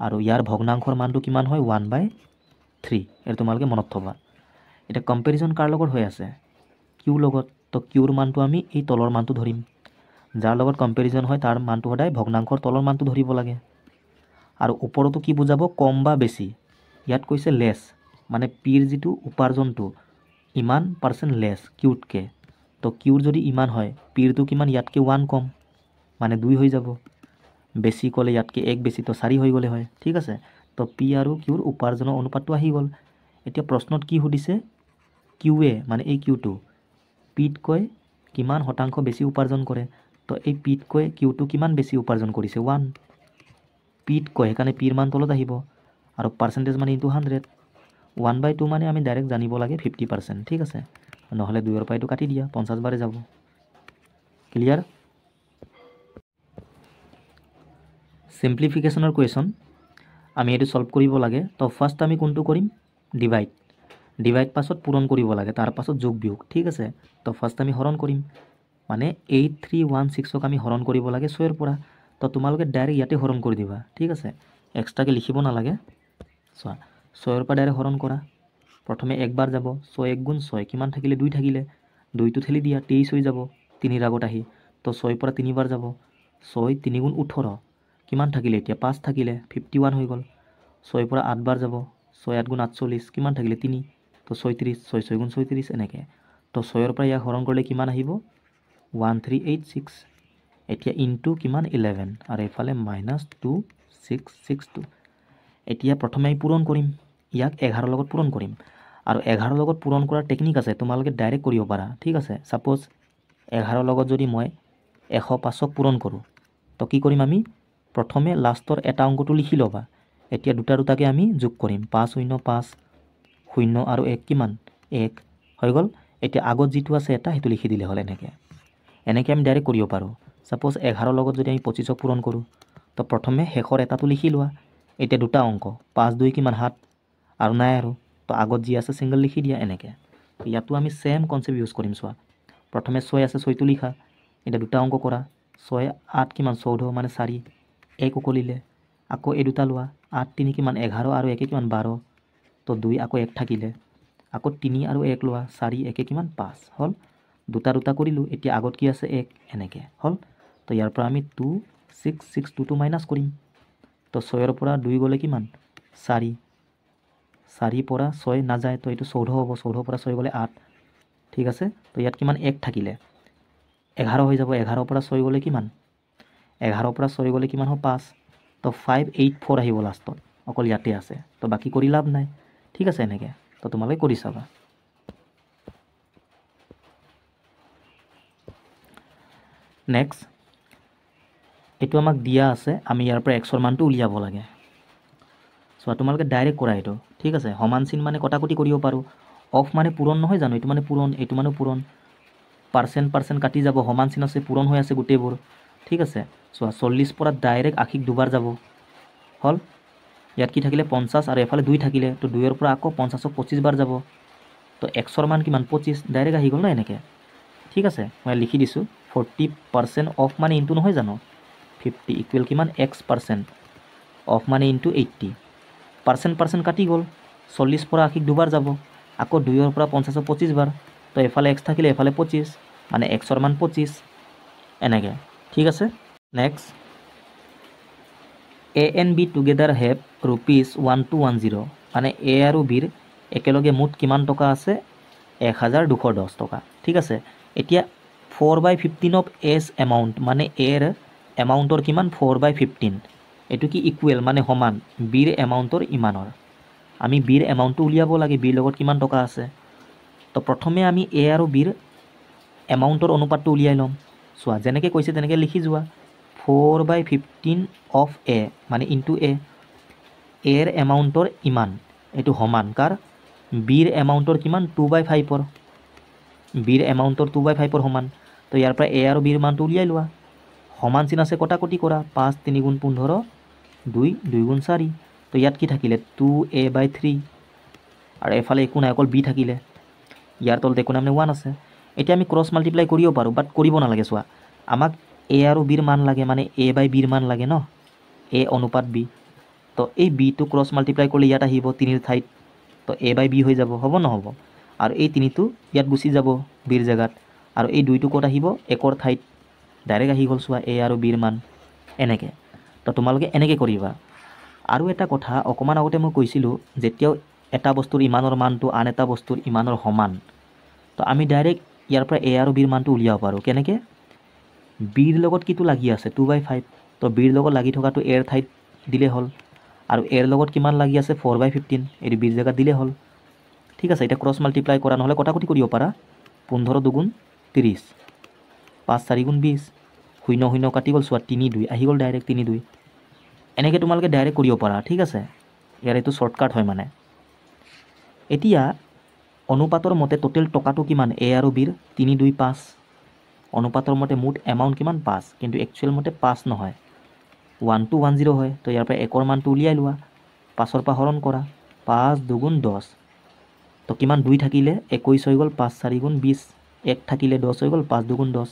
আৰু ইয়াৰ ভগ্নাংশৰ মানটো কিমান হয় 1/3 এৰ তোমালকে মনত থবা এটা কম্পেৰিজন কাৰ লগত হৈ আছে Q লগত তো Q ৰ মানটো আমি এই তলৰ মানটো ধৰিম যাৰ লগত কম্পেৰিজন হয় তাৰ মানটো সদায় ভগ্নাংশৰ তলৰ মানটো ধৰিব লাগে আৰু ওপৰতো কি বুজাব কম বা বেছি ইয়াত কৈছে লেস মানে পিৰ যেটো উপাৰ্জনটো ইমান পাৰ্সেন্ট লেস কিউটকে তো কিউৰ যদি ইমান হয় পিৰটো কিমান ইয়াতকে 1 কম মানে 2 হৈ যাব বেছি কলে ইয়াতকে 1 বেছি তো 4 হৈ গলে হয় ঠিক আছে তো পি আৰু কিউৰ উপাৰ্জনৰ অনুপাতটো আহি গল এতিয়া প্ৰশ্নত কি সুধিছে কিউএ মানে এই কিউটো পিত কয় কিমান শতাংশ বেছি উপাৰ্জন কৰে তো এই পিত কয় কিউটো কিমান বেছি উপাৰ্জন কৰিছে 1 পিত কয় কাৰণে পিৰ মান তলত আহিব আৰু পাৰ্সেন্টেজ মানে ইনটু 100 1/2 মানে আমি ডাইৰেক্ট জানিব লাগে 50% ঠিক আছে নহলে 2 ৰ পৰা এটো কাটি দিয়া 50 বাৰে যাব ক্লিয়াৰ সিম্পলিফিকেশনৰ কোৱেশ্চন আমি এটো সলভ কৰিব লাগে তো ফাৰ্স্ট আমি কোনটো কৰিম ডিভাইড পাছত পূৰণ কৰিব লাগে তাৰ পাছত যোগ বিয়োগ ঠিক আছে তো ফাৰ্স্ট আমি হৰণ কৰিম মানে 8316 ক আমি হৰণ কৰিব লাগে 6 ৰ পৰা তো তোমালোকে ডাইৰেক্ট ইয়াতে হৰণ কৰি দিবা ঠিক আছে এক্সট্ৰাকৈ লিখিব নালাগে চোৱা 6ৰ পৰা ডাইৰেক্ট হৰণ কৰা প্ৰথমে একবাৰ যাব 6 1 গুণ 6 কিমান থাকিলে 2 থাকিলে 2টো ঠেলি দিয়া 23 হৈ যাব 3ৰ আগত আহি তো 6 পৰা 3বাৰ যাব 6 3 গুণ 18 কিমান থাকিলে এতিয়া 5 থাকিলে 51 হৈ গ'ল 6 পৰা 8 বাৰ যাব 6 8 গুণ 48 কিমান থাকিলে 3 তো 36 6 6 গুণ 36 এনেকৈ তো 6ৰ পৰা ইয়াক হৰণ কৰিলে কিমান আহিব 1386 এতিয়া ইনটু কিমান 11 আৰু এফালে -2662 এতিয়া প্ৰথমে আমি পূৰণ কৰিম ইয়াক 11ৰ লগত পূৰণ কৰিম আৰু 11ৰ লগত পূৰণ কৰাৰ টেকনিক আছে তোমালোকে ডাইৰেক্ট কৰিব পাৰা ঠিক আছে সাপোজ 11ৰ লগত যদি মই 105ক পূৰণ কৰোঁ তো কি কৰিম আমি প্ৰথমে লাষ্টৰ এটা অংকটো লিখি ল'বা এতিয়া দুটা দুটাকে আমি যোগ কৰিম 5 0 5 0 আৰু 1 কিমান 1 হৈ গ'ল এতিয়া আগত যিটো আছে এটা সেইটো লিখি দিলে হ'ল এনেকৈ আমি ডাইৰেক্ট কৰিব পাৰোঁ সাপোজ 11ৰ লগত যদি আমি 25ক পূৰণ কৰোঁ তো প্ৰথমে শেষৰ এটাটো লিখি লোৱা এতিয়া দুটা অংক 5 2 কিমান 7 আৰু নাই আৰু তো আগত যি আছে সিঙ্গল লিখি দিয়া এনেকৈ ইয়াতো আমি সেম কনসেপ্ট ইউজ কৰিম চোৱা প্ৰথমে 6 আছে 6টো লিখা এটা দুটা অংক কৰা 6 8 কিমান 14 মানে 4 1 উকলিলে আকৌ এই দুটা লোৱা 8 3 কিমান 11 আৰু 1 কিমান 12 তো 2 আকৌ 1 থাকিলে আকৌ 3 আৰু 1 লোৱা 4 1 কিমান 5 হল দুটা দুটা কৰিলো এতিয়া আগত কি আছে 1 এনেকৈ হল তো ইয়াৰ পৰা আমি 2 6 6 2 মাইনাস কৰিম তো 6ৰ পৰা 2 গ'লে কিমান 4 4 পৰা 6 নাযায় তো এইটো 14 হ'ব 14 পৰা 6 গ'লে 8 ঠিক আছে তো ইয়াত কিমান 1 থাকিলে 11 হৈ যাব 11 পৰা 6 গ'লে কিমান 11 পৰা 6 গ'লে কিমান হ'ব 5 তো 584 আহিব লাষ্টত অকল ইয়াতে আছে তো বাকি কৰি লাভ নাই ঠিক আছে এনেকৈ তো তোমালোকে কৰি চাবা নেক্সট এইটো আমাক দিয়া আছে আমি ইয়াৰ পৰা xৰ মানটো উলিয়াব লাগে সো তোমালোকে ডাইৰেক্ট কৰা এইটো ঠিক আছে সমান চিন মানে কটাকটি কৰিব পাৰো অফ মানে পূৰণ নহয় জানো এইটো মানে পূৰণ এইটো মানে পূৰণ পাৰ্চেণ্ট কাটি যাব সমান চিন আছে পূৰণ হৈ আছে গোটেইবোৰ ঠিক আছে সো 40 পৰা ডাইৰেক্ট 80 দুবাৰ যাব হল ইয়াত কি থাকিলে 50 আৰু এফালে 2 থাকিলে তো 2ৰ পৰা আকৌ 50ক 25 বাৰ যাব তো xৰ মান কিমান 25 ডাইৰেক্ট আহি গ'ল না এনেকৈ ঠিক আছে মই লিখি দিছোঁ 40% অফ মানে ইনটু নহয় জানো 50 ইকুৱেল কিমান x% অফ মানে ইনটু 80 পাৰ্চেণ্ট কাটি গ'ল 40 পৰা 80 দুবাৰ যাব আকৌ 2ৰ পৰা 50ক 25 বাৰ তো এফালে x থাকিলে এফালে 25 মানে xৰ মান 25 এনেকৈ ঠিক আছে next A and B together have ₹1210 মানে A আৰু B একেলগে মুঠ কিমান টকা আছে 1210 টকা ঠিক আছে এতিয়া 4/15 অফ A's এমাউণ্ট মানে Aৰ এমাউণ্টৰ কিমান 4/15 এইটো কি ইকুৱেল মানে সমান Bৰ এমাউণ্টৰ ইমানৰ আমি Bৰ এমাউণ্টটো উলিয়াব লাগে Bৰ লগত কিমান টকা আছে তো প্ৰথমে আমি A আৰু Bৰ এমাউণ্টৰ অনুপাতটো উলিয়াই ল'ম চোৱা যেনেকৈ কৈছে তেনেকৈ লিখি যোৱা 4/15 অফ A মানে ইনটু A এৰ এমাউণ্টৰ ইমান এইটো সমান কাৰ Bৰ এমাউণ্টৰ কিমান 2/5 Bৰ এমাউণ্টৰ 2/5 সমান তো ইয়াৰ পৰা A আৰু Bৰ মানটো উলিয়াই লোৱা সমান চিন আছে কটাকটি কৰা 5 3 গুণ 15 2 2 গুণ 4 তো ইয়াত কি থাকিলে 2A/3 আৰু এফালে একো নাই অকল B থাকিলে ইয়াৰ তলত একো নাই 1 আছে এতিয়া আমি ক্ৰছ মাল্টিপ্লাই কৰিব পাৰোঁ বাট কৰিব নালাগে চোৱা আমাক A আৰু Bৰ মান লাগে মানে A/Bৰ মান লাগে ন A অনুপাত B তো এই Bটো ক্ৰছ মাল্টিপ্লাই কৰিলে ইয়াত আহিব 3ৰ ঠাইত তো A/B হৈ যাব হ'ব নহ'ব আৰু এই 3টো ইয়াত গুচি যাব Bৰ জেগাত আৰু এই 2টো ক'ত আহিব 1ৰ ঠাইত ডাইৰেক্ট আহি গ'ল চোৱা A আৰু Bৰ মান এনেকৈ তো তোমালোকে এনেকৈ কৰিবা আৰু এটা কথা অকণমান আগতে মই কৈছিলোঁ যেতিয়াও এটা বস্তুৰ ইমানৰ মানটো আন এটা বস্তুৰ ইমানৰ সমান তো আমি ডাইৰেক্ট ইয়াৰ পৰা A আৰু Bৰ মানটো উলিয়াব পাৰোঁ কেনেকৈ Bৰ লগত কিটো লাগি আছে 2/5 তো Bৰ লগত লাগি থকাটো Aৰ ঠাইত দিলে হ'ল আৰু Aৰ লগত কিমান লাগি আছে 4/15 এইটো Bৰ জেগাত দিলে হ'ল ঠিক আছে এতিয়া ক্ৰছ মাল্টিপ্লাই কৰা নহ'লে কটাকটি কৰিব পাৰা 15 2 গুণ 30 5 4 গুণ 20 শূন্য শূন্য কাটি গ'ল চোৱা 3 2 আহি গ'ল ডাইৰেক্ট 3 2 এনেকৈ তোমালোকে ডাইৰেক্ট কৰিব পাৰা ঠিক আছে ইয়াৰ এইটো শ্বৰ্টকাট হয় মানে এতিয়া অনুপাতৰ মতে টোটেল টকাটো কিমান A আৰু Bৰ 3 2 5 অনুপাতৰ মতে মুঠ এমাউণ্ট কিমান 5 কিন্তু একচুৱেল মতে 5 নহয় 1210 হয় তো ইয়াৰ পৰা 1ৰ মানটো উলিয়াই লোৱা 5ৰ পৰা হৰণ কৰা 5 2 গুণ 10 তো কিমান 2 থাকিলে 21 হৈ গ'ল 5 4 গুণ 20 1 থাকিলে 10 হৈ গ'ল 5 2 গুণ 10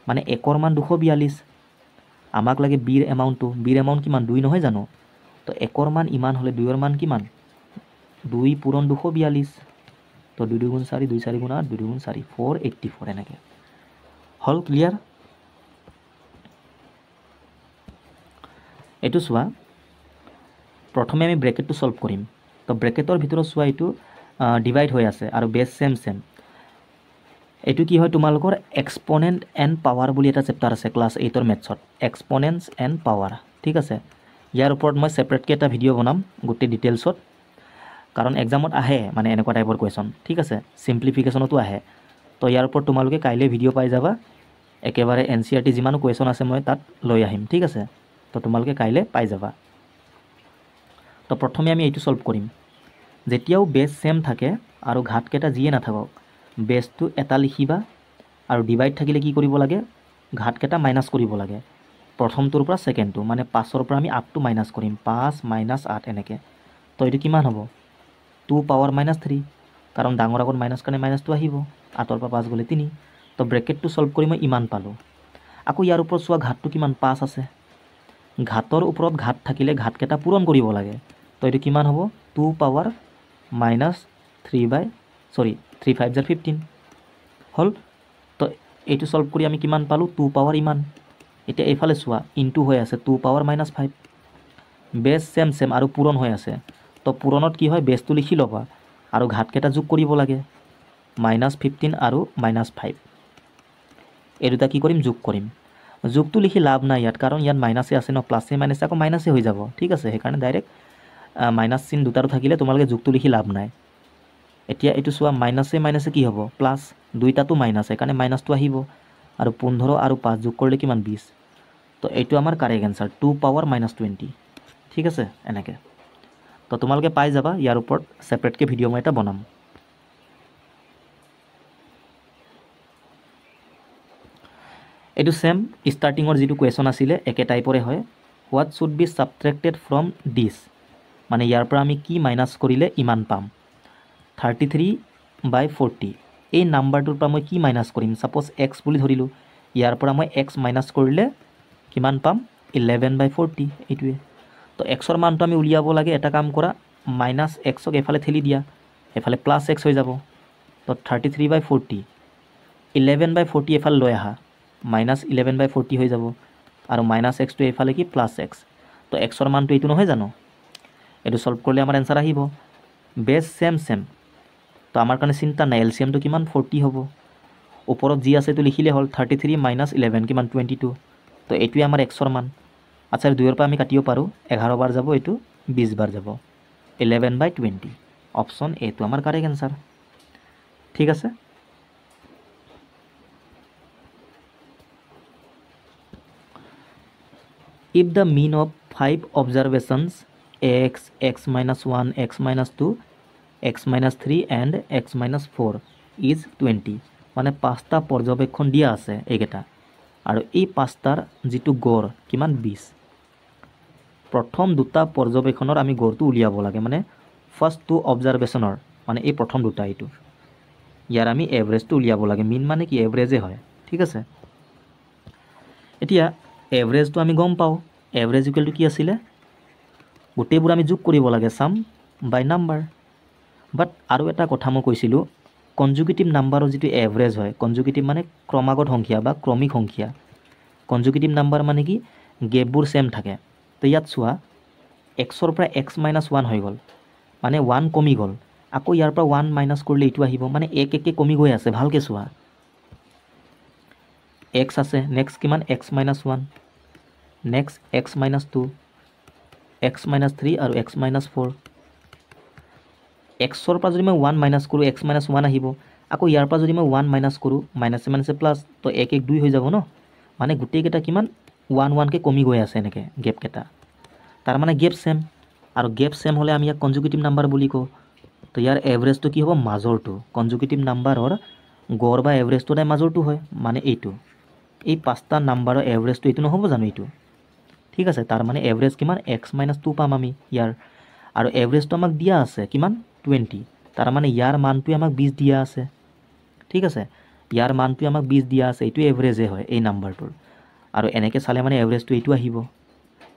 মানে 1ৰ মান 242 আমাক লাগে বিৰ এমাউণ্টটো, বিৰ এমাউণ্ট কিমান 2 নহয় জানো, তো 1ৰ মান ইমান হ'লে 2ৰ মান কিমান 2 পূৰণ 242, তো 2 2 গুণ 4, 2 4 গুণ 8, 2 2 গুণ 4, 484 এনেকৈ হ'ল। ক্লিয়াৰ? এইটো চোৱা, প্ৰথমে আমি ব্ৰেকেটটো সলভ কৰিম। তো ব্ৰেকেটৰ ভিতৰত চোৱা এইটো ডিভাইড হৈ আছে আৰু বেছ ছেম ছেম। এইটো কি হয় তোমালোকৰ এক্সপনেণ্ট এণ্ড পাৱাৰ বুলি এটা চেপ্টাৰ আছে ক্লাছ 8ৰ মেথছত, এক্সপনেণ্টছ এণ্ড পাৱাৰ। ঠিক আছে, ইয়াৰ ওপৰত মই ছেপাৰেটকৈ এটা ভিডিঅ' বনাম গোটেই ডিটেইলছত, কাৰণ এক্সামত আহে মানে এনেকুৱা টাইপৰ কুৱেশ্যন। ঠিক আছে, চিম্প্লিফিকেশ্যনতো আহে। তো ইয়াৰ ওপৰত তোমালোকে কাইলৈ ভিডিঅ' পাই যাবা, একেবাৰে NCERT যিমানো কুৱেশ্যন আছে মই তাত লৈ আহিম। ঠিক আছে, তো তোমালোকে কাইলৈ পাই যাবা। তো প্ৰথমে আমি এইটো সলভ কৰিম। যেতিয়াও বেছ ছেম থাকে আৰু ঘাতকেইটা যিয়ে নাথাকক, বেছটো এটা লিখিবা আৰু ডিভাইড থাকিলে কি কৰিব লাগে, ঘাতকেইটা মাইনাছ কৰিব লাগে। প্ৰথমটোৰ পৰা ছেকেণ্ডটো, মানে 5ৰ পৰা আমি 8টো মাইনাছ কৰিম, 5 - 8 এনেকৈ। তো এইটো কিমান হ'ব 2 পাৱাৰ -3, কাৰণ ডাঙৰ আগত মাইনাছ কাৰণে মাইনাছটো আহিব, 8ৰ পৰা 5 গ'লে 3। তো ব্ৰেকেটটো সলভ কৰি মই ইমান পালোঁ। আকৌ ইয়াৰ ওপৰত চোৱা ঘাতটো কিমান 5 আছে, ঘাতৰ ওপৰত ঘাত থাকিলে ঘাতকেইটা পূৰণ কৰিব লাগে। তো এইটো কিমান হ'ব 2 পাৱাৰ -3 5 × 15 হ'ল। তো এইটো সলভ কৰি আমি কিমান পালোঁ 2 পাৱাৰ ইমান। এতিয়া এইফালে চোৱা ইনটু হৈ আছে 2 পাৱাৰ -5, বেছ ছেম ছেম আৰু পূৰণ হৈ আছে। তো পূৰণত কি হয় বেছটো লিখি ল'বা আৰু ঘাতকেইটা যোগ কৰিব লাগে, -15 আৰু -5। এই দুটা কি কৰিম যোগ কৰিম। যোগটো লিখি লাভ নাই ইয়াত, কাৰণ ইয়াত মাইনাছে আছে ন, প্লাছে মাইনাছে আকৌ মাইনাছে হৈ যাব। ঠিক আছে, সেইকাৰণে ডাইৰেক্ট মাইনাছ চিন দুটাটো থাকিলে তোমালোকে যোগটো লিখি লাভ নাই। এতিয়া এইটো চোৱা মাইনাছে মাইনাছে কি হ'ব প্লাছ, দুইটাটো মাইনাছ, সেইকাৰণে মাইনাছটো আহিব। আৰু 15 আৰু 5 যোগ কৰিলে কিমান 20। তো এইটো আমাৰ কাৰেক্ট এনচাৰ 2 পাৱাৰ -20। ঠিক আছে, এনেকৈ। তো তোমালোকে পাই যাবা, ইয়াৰ ওপৰত ছেপাৰেটকৈ ভিডিঅ' মই এটা বনাম। এইটো ছেম ষ্টাৰ্টিঙৰ যিটো কুৱেশ্যন আছিলে একে টাইপৰে হয়। হোৱাট শুড বি ছাবট্ৰেক্টেড ফ্ৰম দিছ, মানে ইয়াৰ পৰা আমি কি মাইনাছ কৰিলে ইমান পাম। 33/40 এই নাম্বাৰটোৰ পৰা মই কি মাইনাছ কৰিম, ছাপ'জ এক্স বুলি ধৰিলোঁ, ইয়াৰ পৰা মই এক্স মাইনাছ কৰিলে কিমান পাম 11/40 এইটোৱে। তো এক্সৰ মানটো আমি উলিয়াব লাগে, এটা কাম কৰা মাইনাছ এক্সক এফালে ঠেলি দিয়া, এফালে প্লাছ এক্স হৈ যাব। তো 33/40 11/40 এফালে লৈ আহা, -11/40 হৈ যাব, আৰু মাইনাছ এক্সটো এইফালে কি প্লাছ এক্স। তো এক্সৰ মানটো এইটো নহয় জানো, এইটো সলভ কৰিলে আমাৰ এনচাৰ আহিব। বেছ ছেম ছেম, তো আমাৰ কাৰণে চিন্তা নাই, এলচিএমটো কিমান 40 হ'ব। ওপৰত যি আছে এইটো লিখিলে হ'ল, 33 - 11 কিমান 22। তো এইটোৱে আমাৰ এক্সৰ মান। আচ্ছা 2ৰ পৰা আমি কাটিব পাৰোঁ, 11 বাৰ যাব, এইটো 20 বাৰ যাব, 11/20। অপশ্যন এইটো আমাৰ কাৰেক্ট এনচাৰ। ঠিক আছে। If the mean of 5 observations x, x-1, x-2, x-3 and x-4 is 20, মানে 5টা পৰ্যবেক্ষণ দিয়া আছে এইকেইটা, আৰু এই 5টাৰ যিটো গড় কিমান 20। প্ৰথম দুটা পৰ্যবেক্ষণৰ আমি গড়টো উলিয়াব লাগে, মানে ফাৰ্ষ্ট 2 অবজাৰভেশ্যনৰ, মানে এই প্ৰথম দুটা, এইটো ইয়াৰ আমি এভাৰেজটো উলিয়াব লাগে। মিন মানে কি এভাৰেজে হয়। ঠিক আছে, এতিয়া এভাৰেজটো আমি গম পাওঁ, এভাৰেজ ইকুৱেল টু কি আছিলে, গোটেইবোৰ আমি যোগ কৰিব লাগে, চাম বাই নাম্বাৰ। বাট আৰু এটা কথা মই কৈছিলোঁ, কনজুগেটিভ নাম্বাৰৰ যিটো এভাৰেজ হয়, কনজুগেটিভ মানে ক্ৰমাগত সংখ্যা বা ক্ৰমিক সংখ্যা, কনজুগেটিভ নাম্বাৰ মানে কি গেপবোৰ ছেম থাকে। তো ইয়াত চোৱা এক্সৰ পৰা x-1 হৈ গ'ল, মানে 1 কমি গ'ল, আকৌ ইয়াৰ পৰা 1 মাইনাছ কৰিলে এইটো আহিব, মানে এক কমি গৈ আছে। ভালকৈ চোৱা এক্স আছে, নেক্সট কিমান x-1, নেক্সট x-2, x-3 আৰু x-4। এক্সৰ পৰা যদি মই 1 মাইনাছ কৰোঁ x-1 আহিব, আকৌ ইয়াৰ পৰা যদি মই 1 মাইনাছ কৰোঁ মাইনাছে মাইনাছে প্লাছ, তো 1 2 হৈ যাব ন, মানে গোটেইকেইটা কিমান 1 1কৈ কমি গৈ আছে এনেকৈ গেপকেইটা, তাৰ মানে গেপ ছেম, আৰু গেপ ছেম হ'লে আমি ইয়াক কনজুগেটিভ নাম্বাৰ বুলি কওঁ। তো ইয়াৰ এভাৰেজটো কি হ'ব মাজৰটো, কনজুগেটিভ নাম্বাৰৰ গড় বা এভাৰেজটো তাই মাজৰটো হয়, মানে এইটো, এই 5টা নাম্বাৰৰ এভাৰেজটো এইটো নহ'ব জানো এইটো। ঠিক আছে, তাৰ মানে এভাৰেজ কিমান x-2 পাম আমি ইয়াৰ, আৰু এভাৰেজটো আমাক দিয়া আছে কিমান 20, তাৰ মানে ইয়াৰ মানটোৱে আমাক 20 দিয়া আছে। ঠিক আছে, ইয়াৰ মানটোৱে আমাক 20 দিয়া আছে, এইটো এভাৰেজে হয় এই নাম্বাৰটোৰ। আৰু এনেকৈ চালে মানে এভাৰেজটো এইটো আহিব।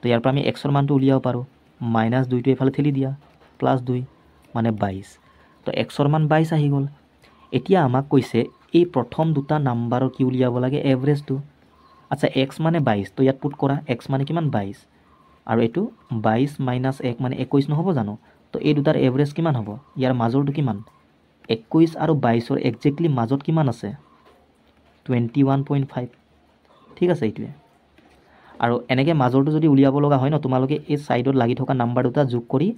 তো ইয়াৰ পৰা আমি এক্সৰ মানটো উলিয়াব পাৰোঁ। -2টো এইফালে ঠেলি দিয়া, +2 মানে 22। তো এক্সৰ মান 22 আহি গ'ল। এতিয়া আমাক কৈছে এই প্ৰথম দুটা নাম্বাৰৰ কি উলিয়াব লাগে, এভাৰেজটো। আচ্ছা, এক্স মানে 22, তো ইয়াত পুট কৰা। এক্স মানে কিমান, 22, আৰু এইটো 22 - 1 মানে 21 নহ'ব জানো? তো এই দুটাৰ এভাৰেজ কিমান হ'ব? ইয়াৰ মাজৰটো কিমান? 21 আৰু 22ৰ একজেক্টলি মাজত কিমান আছে? 21.5। ঠিক আছে, এইটোৱে। আৰু এনেকৈ মাজৰটো যদি উলিয়াব লগা হয় ন, তোমালোকে এই ছাইডত লাগি থকা নাম্বাৰ দুটা যোগ কৰি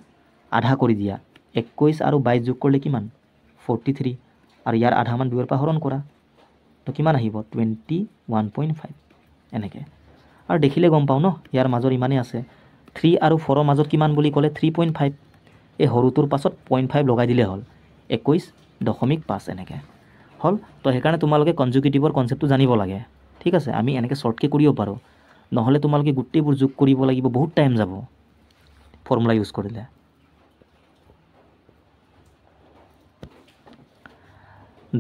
আধা কৰি দিয়া। 21 আৰু 22 যোগ কৰিলে কিমান? 43। আৰু ইয়াৰ আধা মান 2ৰ পৰা হৰণ কৰা, তো কিমান আহিব? 21.5। এনেকৈ আৰু দেখিলে গম পাওঁ ন, ইয়াৰ মাজৰ ইমানেই আছে। 3 আৰু 4ৰ মাজত কিমান বুলি ক'লে? 3.5। এই সৰুটোৰ পাছত 0.5 লগাই দিলে হ'ল, 21.5 এনেকৈ হ'ল। তো সেইকাৰণে তোমালোকে কনজুগেটিভৰ কনচেপ্টটো জানিব লাগে। ঠিক আছে, আমি এনেকৈ শ্বৰ্টকৈ কৰিব পাৰোঁ, নহ'লে তোমালোকে গোটেইবোৰ যোগ কৰিব লাগিব, বহুত টাইম যাব ফৰ্মুলা ইউজ কৰিলে।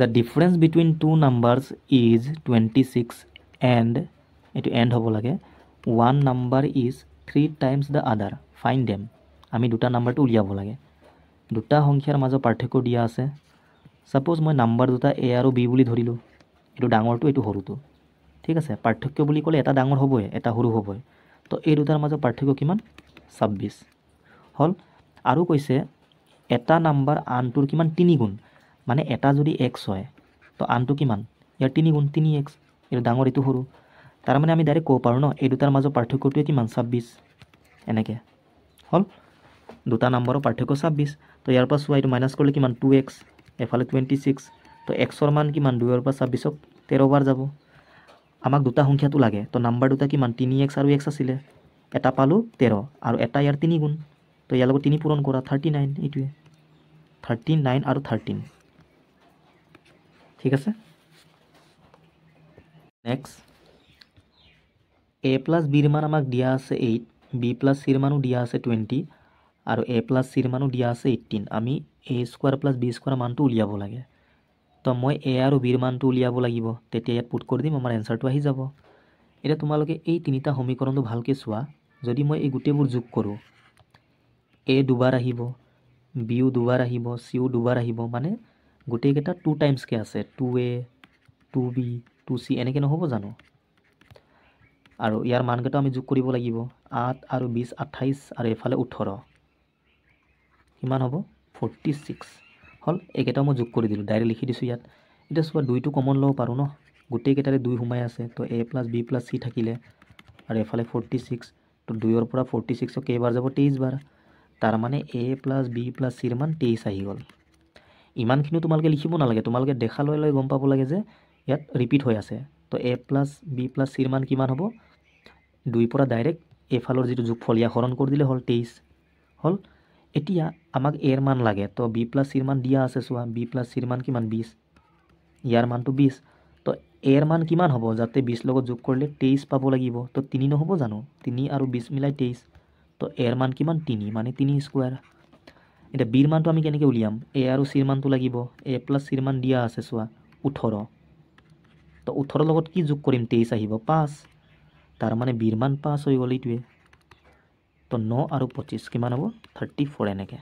The difference between two numbers is 26 and এইটো এণ্ড হ'ব লাগে। One number is 3 times the other. Find them. আমি দুটা নাম্বাৰটো উলিয়াব লাগে। দুটা সংখ্যাৰ মাজত পাৰ্থক্য দিয়া আছে। ছাপ'জ মই নাম্বাৰ দুটা এ আৰু বি বুলি ধৰিলোঁ। এইটো ডাঙৰটো, এইটো সৰুটো। ঠিক আছে, পাৰ্থক্য বুলি ক'লে এটা ডাঙৰ হ'বই, এটা সৰু হ'বই। তো এই দুটাৰ মাজত পাৰ্থক্য কিমান? 26 হ'ল। আৰু কৈছে এটা নাম্বাৰ আনটোৰ কিমান? 3 গুণ। মানে এটা যদি এক্স হয়, তো আনটো কিমান? ইয়াৰ 3 গুণ, 3x। এইটো ডাঙৰ, এইটো সৰু। তাৰমানে আমি ডাইৰেক্ট ক'ব পাৰোঁ ন, এই দুটাৰ মাজৰ পাৰ্থক্যটোৱে কিমান? 26। এনেকৈ হ'ল। দুটা নাম্বাৰৰ পাৰ্থক্য 26। তো ইয়াৰ পৰা চোৱা, এইটো মাইনাছ কৰিলে কিমান? 2x, এফালে 26। তো এক্সৰ মান কিমান? 2ৰ পৰা 26ক 13 বাৰ যাব। আমাক দুটা সংখ্যাটো লাগে, তো নাম্বাৰ দুটা কিমান? 3x আৰু x আছিলে। এটা পালোঁ 13, আৰু এটা ইয়াৰ 3 গুণ। তো ইয়াৰ লগত 3 পূৰণ কৰা, 39। এইটোৱে 39 আৰু 13। ঠিক আছে। নেক্সট, a প্লাছ বিৰ মান আমাক দিয়া আছে 8, b প্লাছ চিৰ মানো দিয়া আছে 20, আৰু a প্লাছ চিৰ মানো দিয়া আছে 18। আমি a square plus b square মানটো উলিয়াব লাগে। তো মই a আৰু bৰ মানটো উলিয়াব লাগিব, তেতিয়া ইয়াত পুট কৰি দিম, আমাৰ এনচাৰটো আহি যাব। এতিয়া তোমালোকে এই তিনিটা সমীকৰণটো ভালকৈ চোৱা। যদি মই এই গোটেইবোৰ যোগ কৰোঁ, a দুবাৰ আহিব, bও দুবাৰ আহিব, চিও দুবাৰ আহিব, মানে গোটেইকেইটা 2 টাইমছকৈ আছে। 2a, 2b, 2c এনেকৈ নহ'ব জানো? আৰু ইয়াৰ মানকেইটা আমি যোগ কৰিব লাগিব। 8 আৰু 20, 28, আৰু এইফালে 18, কিমান হ'ব? 46 হ'ল। এইকেইটাও মই যোগ কৰি দিলোঁ, ডাইৰেক্ট লিখি দিছোঁ ইয়াত। এতিয়া চোৱা, 2টো কমন ল'ব পাৰোঁ ন, গোটেইকেইটাৰে 2 সোমাই আছে। তো a plus B plus C থাকিলে, আৰু এইফালে 46। তো 2ৰ পৰা 46ক কেইবাৰ যাব? 23 বাৰ। তাৰমানে a প্লাছ বি প্লাছ চিৰ মান 23 আহি গ'ল। ইমানখিনিও তোমালোকে লিখিব নালাগে, তোমালোকে দেখা লৈ গম পাব লাগে যে ইয়াত ৰিপিট হৈ আছে। তো a প্লাছ বি প্লাছ চিৰ মান কিমান হ'ব? 2ৰ পৰা ডাইৰেক্ট এইফালৰ যিটো যোগফল, ইয়াক হৰণ কৰি দিলে হ'ল, 23 হ'ল। এতিয়া আমাক এৰ মান লাগে, তো বি প্লাছ চিৰ মান দিয়া আছে। চোৱা, বি প্লাছ চিৰ মান কিমান? 20। ইয়াৰ মানটো 20। তো এৰ মান কিমান হ'ব? যাতে 20 লগত যোগ কৰিলে 23 পাব লাগিব। তো 3 নহ'ব জানো? 3 আৰু 20 মিলাই 23। তো এৰ মান কিমান? 3, মানে 3 স্কোৱাৰ। এতিয়া বিৰ মানটো আমি কেনেকৈ উলিয়াম? এ আৰু চিৰ মানটো লাগিব। এ প্লাছ চিৰ মান দিয়া আছে, চোৱা, 18। তো 18 লগত কি যোগ কৰিম? 23 আহিব, 5। তাৰমানে বিৰ মান 5 হৈ গ'ল, এইটোৱে। তো 9 আৰু 25 কিমান হ'ব? 34 এনেকৈ।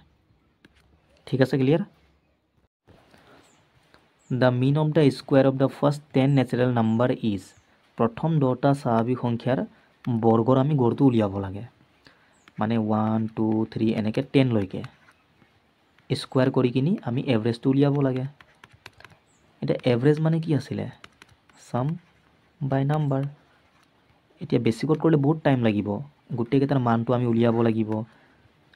ঠিক আছে, clear? The mean of the square of the first 10 natural number is. প্ৰথম 10টা স্বাভাৱিক সংখ্যাৰ বৰ্গৰ আমি গড়টো উলিয়াব লাগে। মানে 1, 2, 3 এনেকৈ 10 লৈকে স্কুৱেৰ কৰি কিনি আমি এভাৰেজটো উলিয়াব লাগে। এতিয়া এভাৰেজ মানে কি আছিলে? ছাম বাই নাম্বাৰ। এতিয়া বেছিকত কৰিলে বহুত টাইম লাগিব, গোটেইকেইটাৰ মানটো আমি উলিয়াব লাগিব,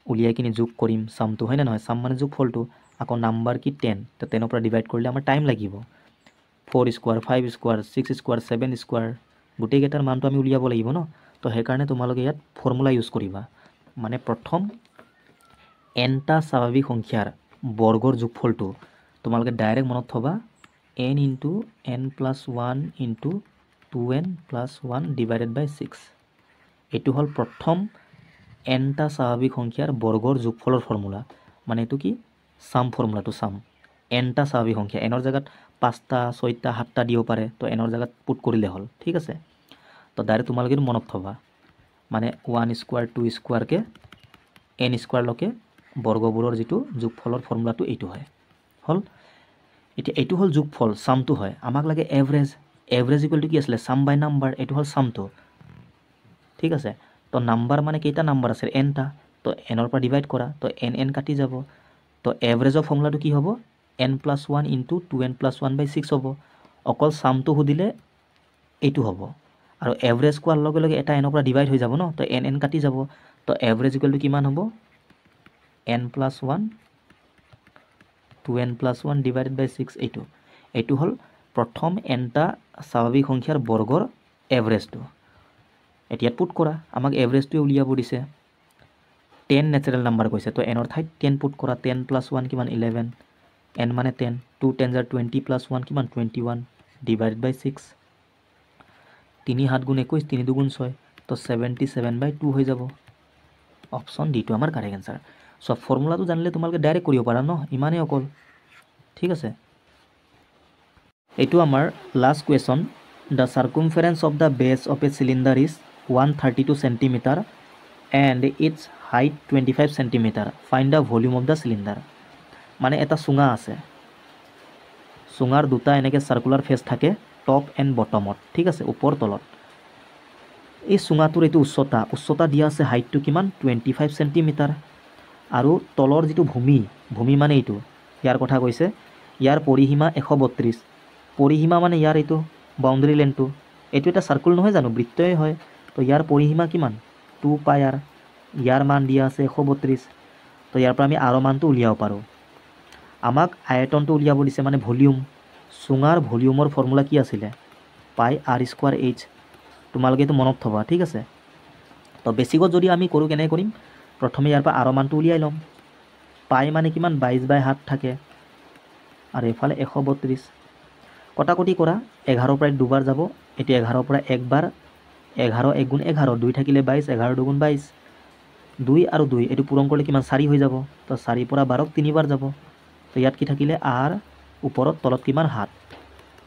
উলিয়াই কিনি যোগ কৰিম ছামটো, হয়নে নহয়? ছাম মানে যোগফলটো। আকৌ নাম্বাৰ কি? 10। তো 10ৰ পৰা ডিভাইড কৰিলে আমাৰ টাইম লাগিব। 4 স্কোৱাৰ, 5 স্কোৱাৰ, 6 স্কোৱাৰ, 7 স্কোৱাৰ, গোটেইকেইটাৰ মানটো আমি উলিয়াব লাগিব ন। তো সেইকাৰণে তোমালোকে ইয়াত ফৰ্মুলা ইউজ কৰিবা। মানে প্ৰথম nটা স্বাভাৱিক সংখ্যাৰ বৰ্গৰ যোগফলটো তোমালোকে ডাইৰেক্ট মনত থবা, n into n plus 1 into 2n plus 1 divided by 6। এইটো হ'ল প্ৰথম nটা স্বাভাৱিক সংখ্যাৰ বৰ্গৰ যোগফলৰ ফৰ্মুলা। মানে এইটো কি? Sum ফৰ্মুলাটো, sum. nটা স্বাভাৱিক সংখ্যা, এনৰ জেগাত 5টা, 6টা, 7টা দিব পাৰে। তো এনৰ জেগাত পুট কৰিলে হ'ল। ঠিক আছে। তো ডাইৰেক্ট তোমালোকে মনত থবা মানে 1 স্কোৱাৰ 2 স্কোৱাৰকে n স্কোৱাৰলৈকে বৰ্গবোৰৰ যিটো যোগফলৰ ফৰ্মুলাটো এইটো হয় হ'ল এতিয়া এইটো হ'ল যোগফল সামটো হয় আমাক লাগে এভাৰেজ এভাৰেজ ইকুৱেল টু কি আছিলে সাম বাই নাম্বাৰ এইটো হ'ল সামটো ঠিক আছে তো নাম্বাৰ মানে কেইটা নাম্বাৰ আছে nটা তো nৰ পৰা ডিভাইড কৰা তো n কাটি যাব তো এভাৰেজৰ ফৰ্মুলাটো কি হ'ব n + 1 * 2n + 1 / 6 হ'ব অকল সামটো সুধিলে এইটো হ'ব আৰু এভাৰেজ কোৱাৰ লগে লগে এটা nৰ পৰা ডিভাইড হৈ যাব ন তো n কাটি যাব তো এভাৰেজ ইকুৱেল টু কিমান হ'ব n + 1 2n + 1 / 6 এইটো হ'ল প্ৰথম nটা স্বাভাৱিক সংখ্যাৰ বৰ্গৰ এভাৰেজটো এতিয়া পুট কৰা আমাক এভাৰেজটোৱে উলিয়াব দিছে 10 নেচাৰেল নাম্বাৰ কৈছে তো nৰ ঠাইত 10 পুট কৰা 10 + 1 কিমান 11 n মানে 10 2 10 = 20 + 1 কিমান 21 / 6 3 7 × 21 3 2 × 6 তো 77/2 হৈ যাব অপশ্যন ডিটো আমাৰ কাৰেক্ট এনসাৰ সব ফৰ্মুলাটো জানিলে তোমালোকে ডাইৰেক্ট কৰিব পাৰা ন ইমানেই অকল ঠিক আছে এইটো আমাৰ last question the circumference of the base of a cylinder is 132 cm and its height 25 cm find the volume of the cylinder মানে এটা চুঙা আছে চুঙাৰ দুটা এনেকৈ সাৰ্কুলাৰ ফেস থাকে টপ এণ্ড বটমত ঠিক আছে ওপৰ তলত এই চুঙাটোৰ এইটো উচ্চতা দিয়া আছে হাইটটো কিমান 25 cm আৰু তলৰ যিটো ভূমি মানে এইটো ইয়াৰ কথা কৈছে ইয়াৰ পৰিসীমা 132 পৰিসীমা মানে ইয়াৰ এইটো বাউণ্ডাৰী লাইনটো এইটো এটা সাৰ্কুল নহয় জানো বৃত্তই হয় তো ইয়াৰ পৰিসীমা কিমান 2π r ইয়াৰ মান দিয়া আছে 132 তো ইয়াৰ পৰা আমি r মানটো উলিয়াব পাৰোঁ আমাক আয়তনটো উলিয়াব দিছে মানে ভলিউম চুঙাৰ ভলিউমৰ ফৰ্মুলা কি আছিলে পাই r² h তোমালোকে এইটো মনত থবা ঠিক আছে তো বেছিকত যদি আমি কৰোঁ কেনে কৰিম প্ৰথমে ইয়াৰ পৰা r মানটো উলিয়াই ল'ম পাই মানে কিমান 22/7 থাকে আৰু এফালে 132 কটাকটি কৰা 11 পৰা দুবাৰ যাব এতিয়া 11 পৰা একবাৰ 11 1 × 11 2 থাকিলে 22 11 2 × 22 2 আৰু 2 এইটো পূৰণ কৰিলে কিমান 4 হৈ যাব তো 4 পৰা 12 তিনিবাৰ যাব তো ইয়াত কি থাকিলে r ওপৰত তলত কিমান 7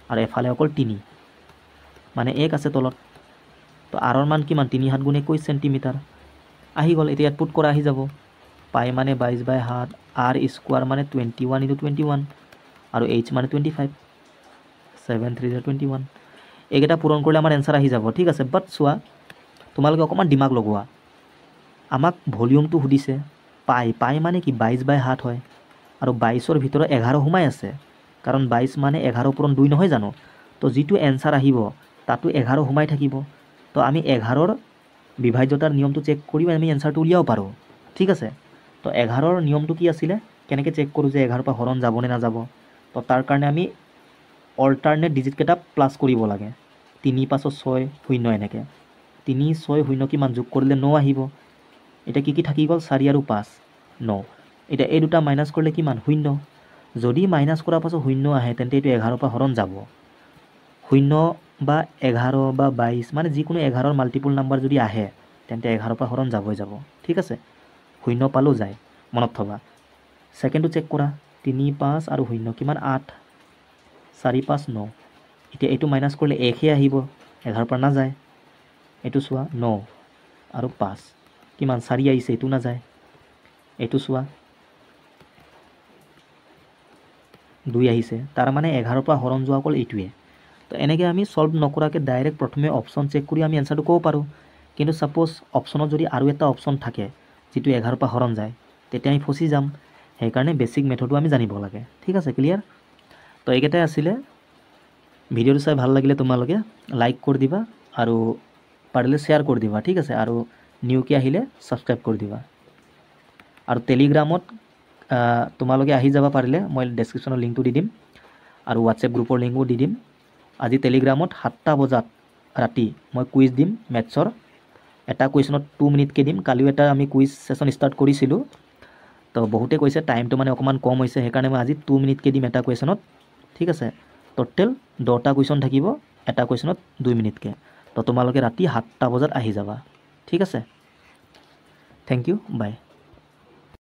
আৰু এফালে অকল 3 মানে 1 আছে তলত তো r ৰ মান কিমান 3 7 × 21 cm আহি গ'ল এতিয়া ইয়াত পুট কৰা আহি যাব পাই মানে 22/7 r² মানে 21 × 21 আৰু h মানে 25 7 3 21 এইকেইটা পূৰণ কৰিলে আমাৰ এনসাৰ আহি যাব ঠিক আছে বাট চোৱা তোমালোকে অকণমান দিমাগ লগোৱা আমাক ভলিউমটো সুধিছে পাই মানে কি 22/7 হয় আৰু 22ৰ ভিতৰত 11 সোমাই আছে কাৰণ 22 মানে 11 পূৰণ 2 নহয় জানো তো যিটো এনসাৰ আহিব তাতো 11 সোমাই থাকিব তো আমি 11ৰ বিভাজ্যতাৰ নিয়মটো চেক কৰি আমি এনসাৰটো উলিয়াব পাৰোঁ ঠিক আছে তো 11ৰ নিয়মটো কি আছিলে কেনেকৈ চেক কৰোঁ যে 11 পৰা হৰণ যাব নে নাযাব তো তাৰ কাৰণে আমি অল্টাৰনেট ডিজিট কেইটা প্লাছ কৰিব লাগে 3 5 6 0 এনেকৈ 3 6 0 কিমান যোগ কৰিলে 9 আহিব এটা কি থাকি গ'ল 4 আৰু 5 9 এটা এই দুটা মাইনাছ কৰিলে কিমান 0 যদি মাইনাছ কৰাৰ পাছত 0 আহে তেন্তে এইটো 11 পৰা হৰণ যাব 0 বা 11 বা 22 মানে যিকোনো 11ৰ মাল্টিপুল নাম্বাৰ যদি আহে তেন্তে 11 পৰা হৰণ যাবই যাব ঠিক আছে 0 পালো যায় মনত থবা সেকেন্ডটো চেক কৰা 3 5 আৰু 0 কিমান 8 4 5 9 এতিয়া এইটো মাইনাছ কৰিলে 1 হে আহিব 11 পৰা নাযায় এইটো চোৱা 9 আৰু 5 কিমান 4 আহিছে এইটো নাযায় এইটো চোৱা 2 আহিছে তাৰ মানে 11 পৰা হৰণ যোৱা অকল এইটোৱে তো এনেকৈ আমি সলভ নকৰাকৈ ডাইৰেক্ট প্ৰথমে অপশ্যন চেক কৰি আমি এনসাৰটো ক'ব পাৰোঁ কিন্তু সাপোজ অপশ্যনত যদি আৰু এটা অপশ্যন থাকে যিটো 11 পৰা হৰণ যায় তেতিয়া আমি ফচি যাম সেইকাৰণে বেসিক মেথডটো আমি জানিব লাগে ঠিক আছে ক্লিয়াৰ তো এইকেইটাই আছিলে ভিডিঅ'টো চাই ভাল লাগিলে তোমালোকে লাইক কৰি দিবা আৰু পাৰিলে শ্বেয়াৰ কৰি দিবা ঠিক আছে আৰু নিউকে আহিলে সাবস্ক্ৰাইব কৰি দিবা আৰু টেলিগ্ৰামত তোমালোকে আহি যাব পাৰিলে মই ডেছক্ৰিপশ্যনৰ লিংকটো দি দিম আৰু হোৱাটছএপ গ্ৰুপৰ লিংকো দি দিম আজি টেলিগ্ৰামত 7টা বজাত ৰাতি মই কুইজ দিম মেথছৰ এটা কুৱেশ্যনত 2 মিনিটকৈ দিম কালিও এটা আমি কুইজ সেশন ষ্টাৰ্ট কৰিছিলোঁ তো বহুতে কৈছে টাইমটো মানে অকণমান কম হৈছে সেইকাৰণে মই আজি 2 মিনিটকৈ দিম এটা কুৱেশ্যনত ঠিক আছে টোটেল 10টা কুৱেশ্যন থাকিব এটা কুৱেশ্যনত 2 মিনিটকৈ তো তোমালোকে ৰাতি 7টা বজাত আহি যাবা ঠিক আছে থেংক ইউ বাই